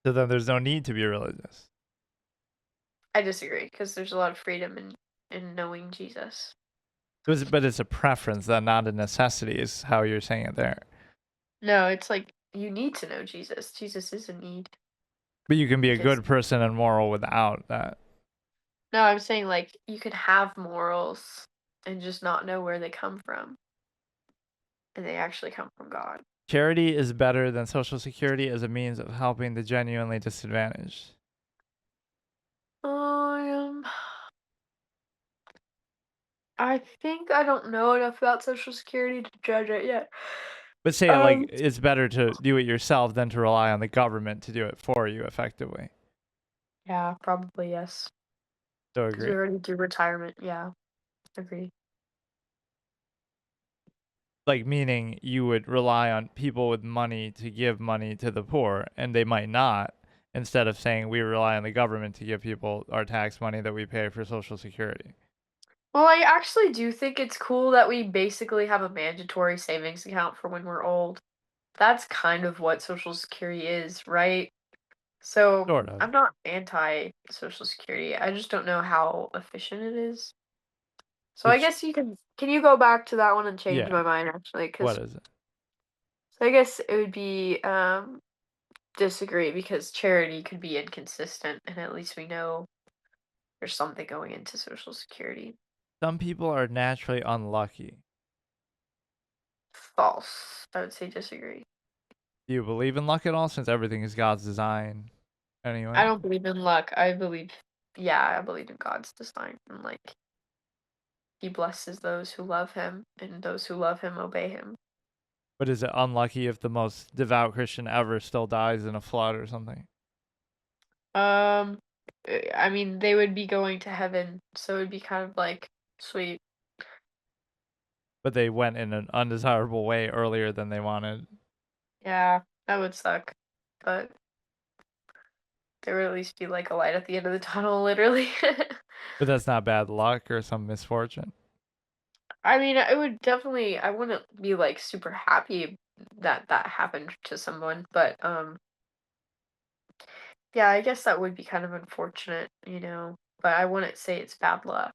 So then there's no need to be religious. I disagree because there's a lot of freedom in knowing Jesus. But it's a preference, that not a necessity, is how you're saying it there. No, it's like you need to know Jesus. Jesus is a need But you can be a because good person and moral without that. no, I'm saying like you could have morals and just not know where they come from, and they actually come from God. Charity is better than Social Security as a means of helping the genuinely disadvantaged. Um, I think I don't know enough about Social Security to judge it yet. But say it like Um, it's better to do it yourself than to rely on the government to do it for you effectively. yeah, probably yes. So Because we agree. already do retirement. Yeah, agree. Like, meaning you would rely on people with money to give money to the poor, and they might not, instead of saying we rely on the government to give people our tax money that we pay for Social Security. Well, I actually do think it's cool that we basically have a mandatory savings account for when we're old. That's kind of what Social Security is, right? So Sort of. I'm not anti Social Security. I just don't know how efficient it is. So I It's, guess can you go back to that one and change yeah. my mind actually? What Because is it? so I guess it would be disagree because charity could be inconsistent, and at least we know there's something going into Social Security. Some people are naturally unlucky. False. I would say disagree. Do you believe in luck at all, since everything is God's design I anyway? don't believe in luck. I believe in God's design and like he blesses those who love him and those who love him obey him. But is it unlucky if the most devout Christian ever still dies in a flood or something? Um, I mean, they would be going to heaven, so it'd be kind of like sweet. But they went in an undesirable way earlier than they wanted. Yeah, that would suck, but there would at least be like a light at the end of the tunnel, literally. But that's not bad luck or some misfortune. I mean, it would definitely. I wouldn't be like super happy that that happened to someone, but yeah, I guess that would be kind of unfortunate. But I wouldn't say it's bad luck.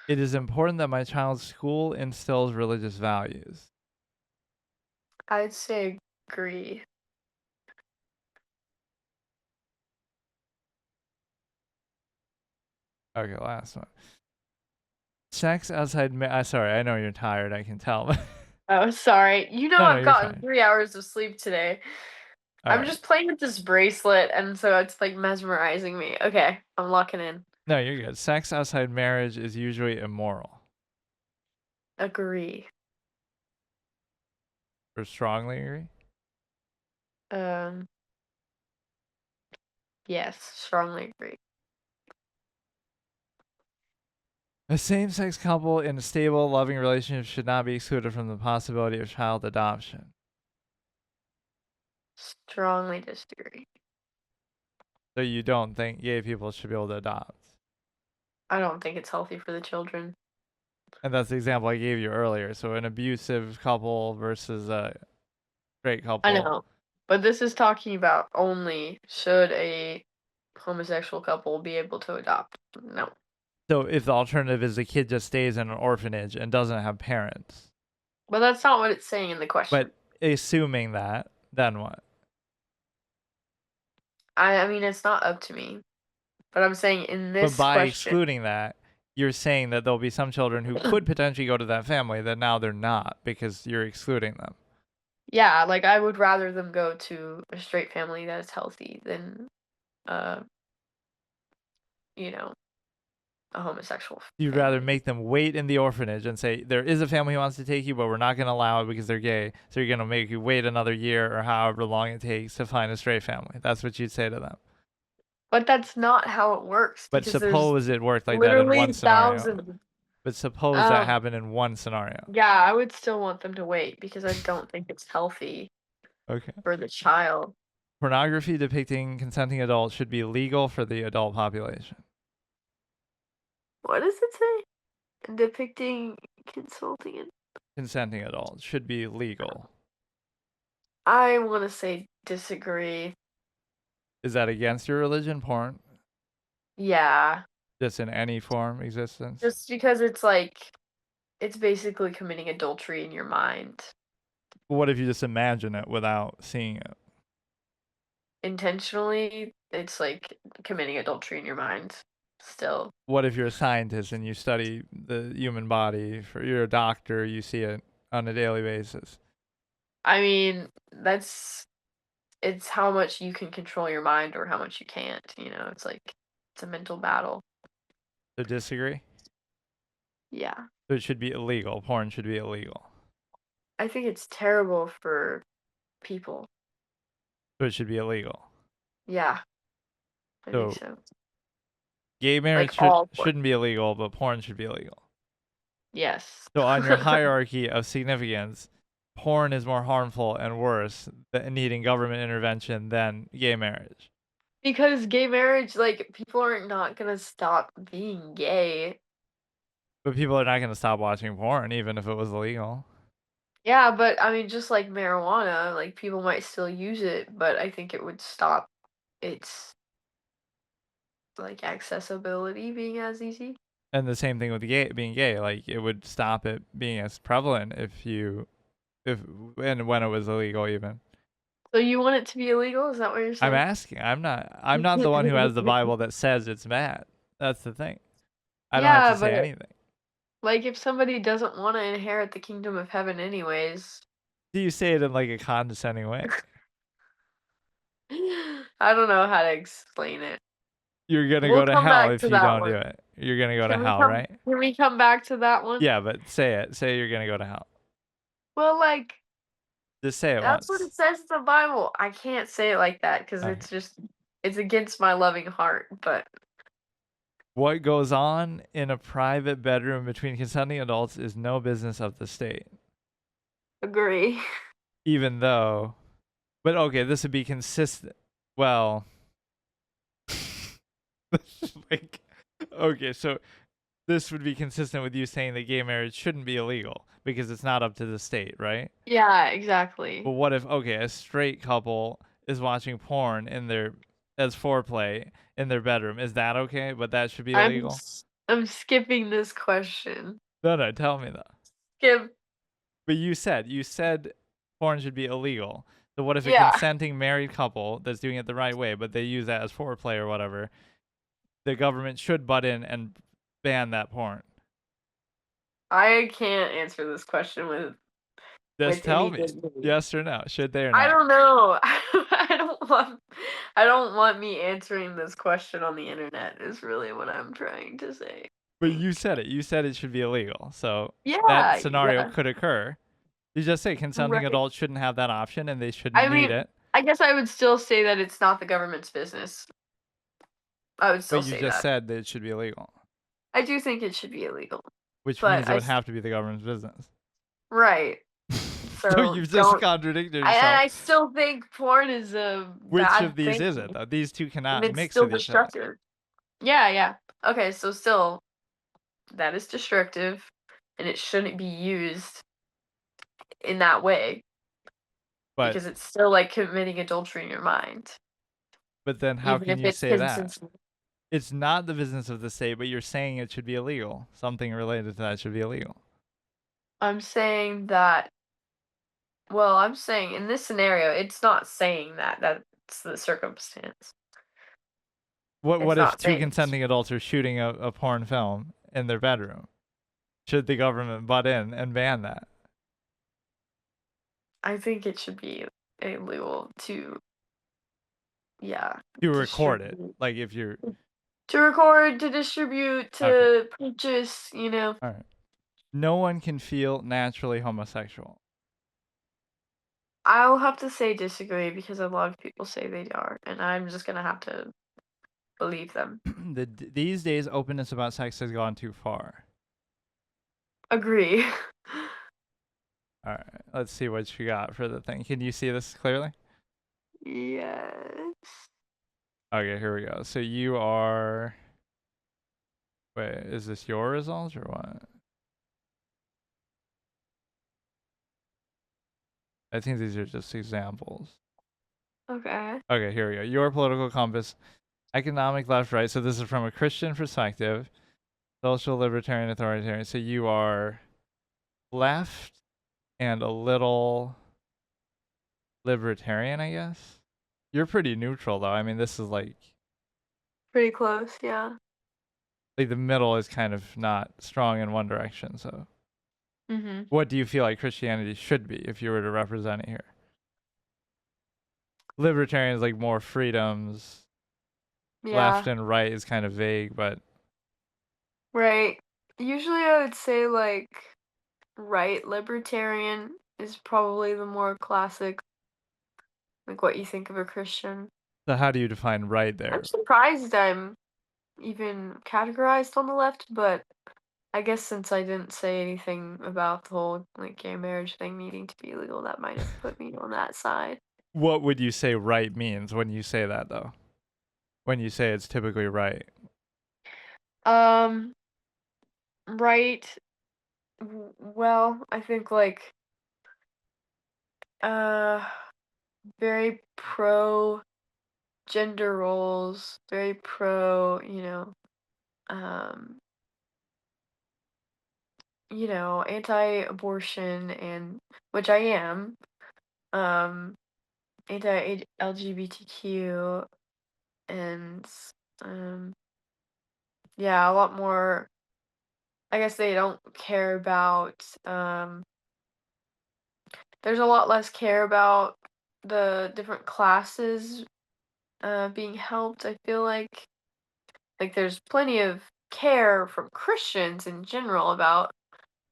It is important that my child's school instills religious values. I'd say agree. Okay, last one. Sex outside. Sorry, I know you're tired. I can tell. Oh, sorry. No, I've you're gotten fine. 3 hours of sleep today. All I'm right. just playing with this bracelet, and so it's like mesmerizing me. Okay, I'm locking in. No, you're good. Sex outside marriage is usually immoral. Agree. Or strongly agree. Um, yes, strongly agree. A same-sex couple in a stable, loving relationship should not be excluded from the possibility of child adoption. Strongly disagree. So you don't think gay people should be able to adopt? I don't think it's healthy for the children. And that's the example I gave you earlier. So an abusive couple versus a straight couple. I know. But this is talking about only should a homosexual couple be able to adopt. No. So if the alternative is the kid just stays in an orphanage and doesn't have parents. But that's not what it's saying in the question. But assuming that, then what? I mean, it's not up to me. But I'm saying in this But by question, excluding that, you're saying that there'll be some children who could potentially go to that family that now they're not because you're excluding them. yeah, like I would rather them go to a straight family that is healthy than, you know, a homosexual. You'd rather make them wait in the orphanage and say, there is a family who wants to take you, but we're not going to allow it because they're gay. So you're going to make you wait another year or however long it takes to find a straight family. That's what you'd say to them. But that's not how it works. But because there's suppose it worked like that in literally one scenario. thousands. But suppose that happened in one scenario. Yeah, I would still want them to wait because I don't think it's healthy Okay. for the child. Pornography depicting consenting adults should be legal for the adult population. What does it say? Depicting Consenting adults should be legal. I want to say disagree. Is that against your religion, porn? Yeah. Just in any form existence? Just because it's like, it's basically committing adultery in your mind. What if you just imagine it without seeing it? Intentionally, it's like committing adultery in your mind still. What if you're a scientist and you study the human body? You're a doctor, you see it on a daily basis. I mean, it's how much you can control your mind or how much you can't, it's like, it's a mental battle. So disagree? Yeah. So it should be illegal. Porn should be illegal. I think it's terrible for people. So it should be illegal. Yeah. I think so. Gay marriage shouldn't be illegal, but porn should be illegal. Yes. So on your hierarchy of significance, porn is more harmful and worse than needing government intervention than gay marriage. Because gay marriage, like, people are not going to stop being gay. But people are not going to stop watching porn, even if it was illegal. Yeah, but, I mean, just like marijuana, like, people might still use it, but I think it would stop its, like, accessibility being as easy. And the same thing with being gay, like, it would stop it being as prevalent and when it was illegal even. So you want it to be illegal? Is that what you're saying? I'm asking. I'm not the one who has the Bible that says it's bad. That's the thing. I don't have to say anything. Like, if somebody doesn't want to inherit the kingdom of heaven anyways. Do you say it in like a condescending way? I don't know how to explain it. You're going to go to hell if you don't do it. You're going to go to hell, right? Can we come back to that one? Yeah, but say it. Say you're going to go to hell. Well, like, just say it that's once. what it says in the Bible. I can't say it like that because it's against my loving heart, but. What goes on in a private bedroom between consenting adults is no business of the state. Agree. Even though, but okay, this would be consistent. Well, like, okay, so this would be consistent with you saying that gay marriage shouldn't be illegal because it's not up to the state, right? Yeah, exactly. But what if, okay, a straight couple is watching porn as foreplay in their bedroom? Is that okay? But that should be illegal? I'm skipping this question. No, tell me though. Skip. But you said porn should be illegal. So what if a consenting married couple that's doing it the right way, but they use that as foreplay or whatever, the government should butt in and ban that porn? I can't answer this question with. Just tell me, yes or no. Should they or not? I don't know. I don't want me answering this question on the internet. Is really what I'm trying to say. But you said it. You said it should be illegal. So that scenario could occur. You just say consenting adults shouldn't have that option and they shouldn't need it. I guess I would still say that it's not the government's business. I would still say that. But you just said that it should be illegal. I do think it should be illegal. which But means it would have to be the government's business. right. So So you've just don't. contradicted And yourself. I still think porn is a Which bad of these is it thing, though? These two and cannot it's mix still with each other. destructive. Yeah, yeah. Okay, so still, that is destructive, and it shouldn't be used in that way But because it's still like committing adultery in your mind, then how even can if you it's say that? consensual. It's not the business of the state, but you're saying it should be illegal. Something related to that should be illegal. I'm saying that. Well, I'm saying in this scenario, it's not saying that. That's the circumstance. It's What if not two saying. consenting adults are shooting a porn film in their bedroom? Should the government butt in and ban that? I think it should be illegal to, yeah, To record it. distribute. Like if you're To record, to distribute, okay. to purchase, you know. All right. No one can feel naturally homosexual. I'll have to say disagree because a lot of people say they are, and I'm just gonna have to believe them. These days, openness about sex has gone too far. Agree. All right. Let's see what you got for the thing. Can you see this clearly? Yes. Okay, here we go. So you are. Wait, is this your results or what? I think these are just examples. Okay. Okay, here we go. Your political compass, economic left, right. So this is from a Christian perspective, social, libertarian, authoritarian. So you are left and a little libertarian, I guess. You're pretty neutral though. I mean, this is Pretty close, yeah. the middle is kind of not strong in one direction. So Mhm. what do you feel like Christianity should be if you were to represent it here? Libertarian is like more freedoms. Left Yeah. and right is kind of vague, but Right. Usually I would say like right libertarian is probably the more classic, like what you think of a Christian. so how do you define right I'm there? surprised I'm even categorized on the left, but I guess since I didn't say anything about the whole like gay marriage thing needing to be illegal, that might have put me on that side. What would you say right means when you say that though? When you say it's typically right. Um, right. Well, I think like uh very pro gender roles, very pro, um, anti-abortion and which I am, um, anti-LGBTQ and um yeah, a lot more. I guess they don't care about there's a lot less care about the different classes being helped. I feel like there's plenty of care from Christians in general about,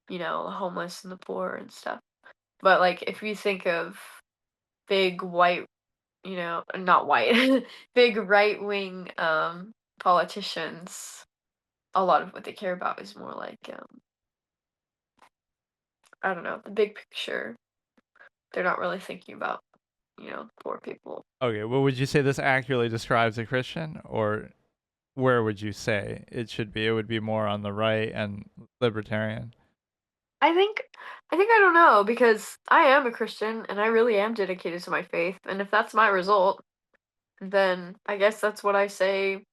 the homeless and the poor and stuff. But like if you think of big white, not white, big right wing politicians, a lot of what they care about is more like I don't know, the big picture. They're not really thinking about, poor people. Okay, well would you say this accurately describes a Christian or where would you say it should be? It would be more on the right and libertarian. I think I don't know because I am a Christian and I really am dedicated to my faith. And if that's my result, then I guess that's what I say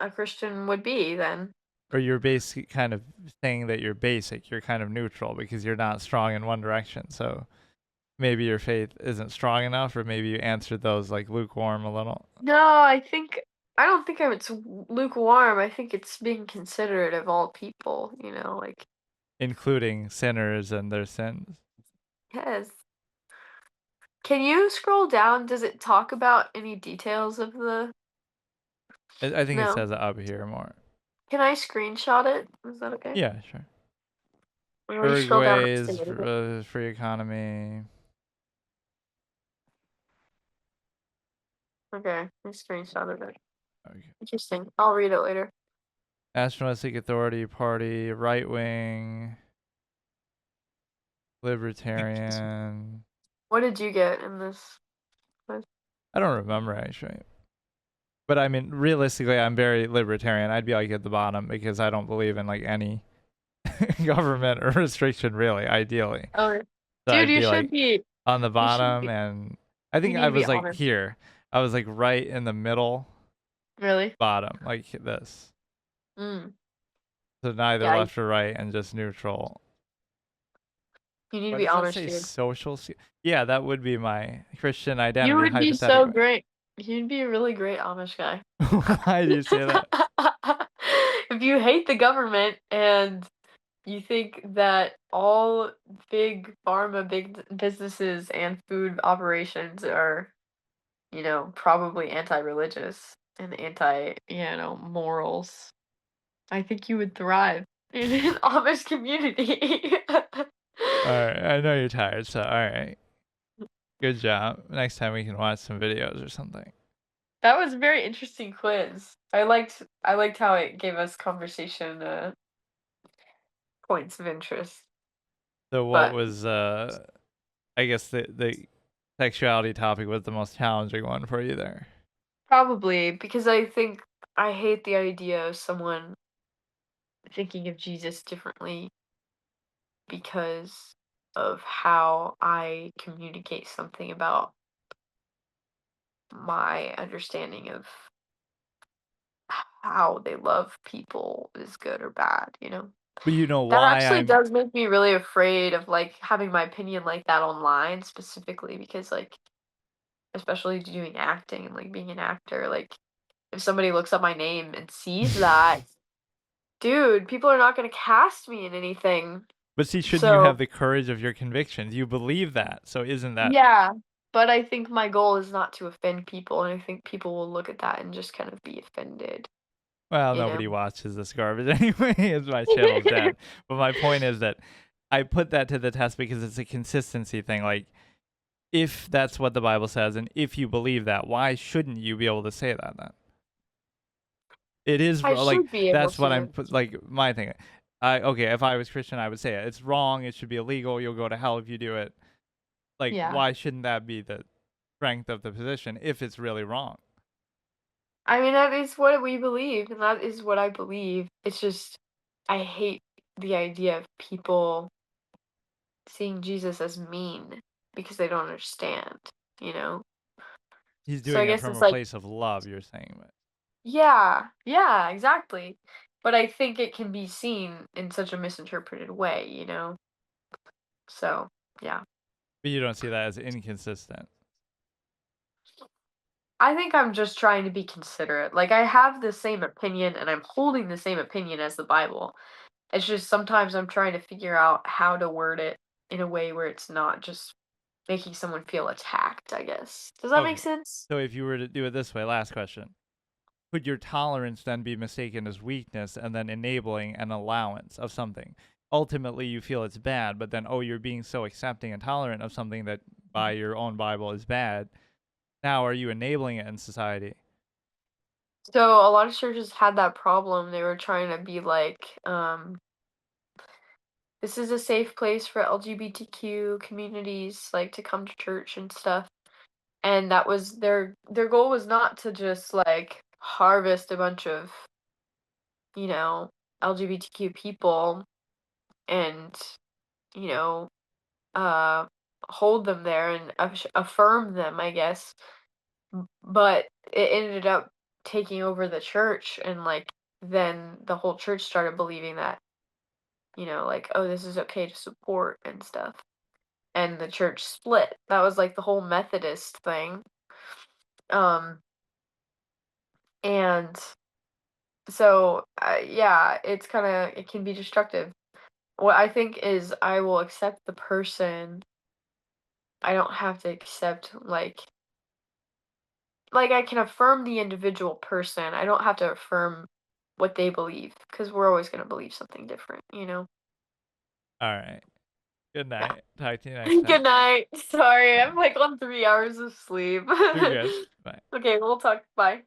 a Christian would be then. Or you're basically kind of saying that you're basic, you're kind of neutral because you're not strong in one direction. So maybe your faith isn't strong enough, or maybe you answered those like lukewarm a little. No, I don't think it's lukewarm. I think it's being considerate of all people, like Including sinners and their sins. yes. Can you scroll down? Does it talk about any details of the I think it No. says it up here more. Can I screenshot it? Is that okay? Yeah, sure. Or will you scroll down and say Uruguay's it? free economy. Okay, I screenshotted it. Okay. Interesting. I'll read it later. Nationalistic Authority Party, right wing, libertarian. What did you get in this quiz? I don't remember actually. But I mean, realistically, I'm very libertarian. I'd be like at the bottom because I don't believe in like any government or restriction, really, ideally. Oh, So dude, I'd you be should like be. on the You should bottom, be. and I You think need I to be was like honest. here. I was like right in the middle Really? bottom, like this. Mm. So neither Yeah, left or right and just neutral. you need to What be does that honest, say? dude. Yeah, that would be my Christian You identity, would be so hypothetically. great. You'd be a really great Amish guy. Why do you say that? If you hate the government and you think that all big pharma, big businesses and food operations are, probably anti-religious and morals, I think you would thrive in an Amish community. All right, I know you're tired, so all right. Good job. Next time we can watch some videos or something. That was a very interesting quiz. I liked how it gave us conversation points of interest. So what But was I guess the sexuality topic was the most challenging one for you there. probably because I think I hate the idea of someone thinking of Jesus differently because of how I communicate something about my understanding of how they love people is good or bad. But you know That why actually I'm does make me really afraid of like having my opinion like that online specifically because like especially doing acting and like being an actor, like if somebody looks up my name and sees that, dude, people are not gonna cast me in anything. But see, shouldn't you have So the courage of your convictions? You believe that. So isn't that yeah, but I think my goal is not to offend people, and I think people will look at that and just kind of be offended, well, you know? nobody watches this garbage anyway, as my channel's dead. But my point is that I put that to the test because it's a consistency thing. Like if that's what the Bible says and if you believe that, why shouldn't you be able to say that then? It is I like should be able that's what I'm to. like my thing. Okay, if I was Christian, I would say it. It's wrong. It should be illegal. You'll go to hell if you do it. Like, Yeah. why shouldn't that be the strength of the position if it's really wrong? I mean, that is what we believe, and that is what I believe. It's just I hate the idea of people seeing Jesus as mean because they don't understand, you know? He's So I doing it guess from it's a like, place of love. You're saying, but yeah, yeah, exactly. But I think it can be seen in such a misinterpreted way? So, yeah. you don't see that as inconsistent. I think I'm just trying to be considerate. Like, I have the same opinion and I'm holding the same opinion as the Bible. It's just sometimes I'm trying to figure out how to word it in a way where it's not just making someone feel attacked, I guess. Does that make Okay, sense? so if you were to do it this way, last question. Could your tolerance then be mistaken as weakness and then enabling an allowance of something? Ultimately, you feel it's bad, but then, oh, you're being so accepting and tolerant of something that by your own Bible is bad. Now, are you enabling it in society? So a lot of churches had that problem. They were trying to be like, this is a safe place for LGBTQ communities, like to come to church and stuff. And that was their goal was not to just like harvest a bunch of, you know, LGBTQ people and, you know, uh hold them there and affirm them, I guess. But it ended up taking over the church and like then the whole church started believing that, like, oh, this is okay to support and stuff. And the church split. That was like the whole Methodist thing. Um and so yeah, it can be destructive. What I think is I will accept the person. I don't have to accept like I can affirm the individual person. I don't have to affirm what they believe because we're always going to believe something different. All right. Good Yeah. night. Talk to you next Good time. night. Sorry, I'm like on 3 hours of sleep. You're good. Bye. Okay, we'll talk. Bye.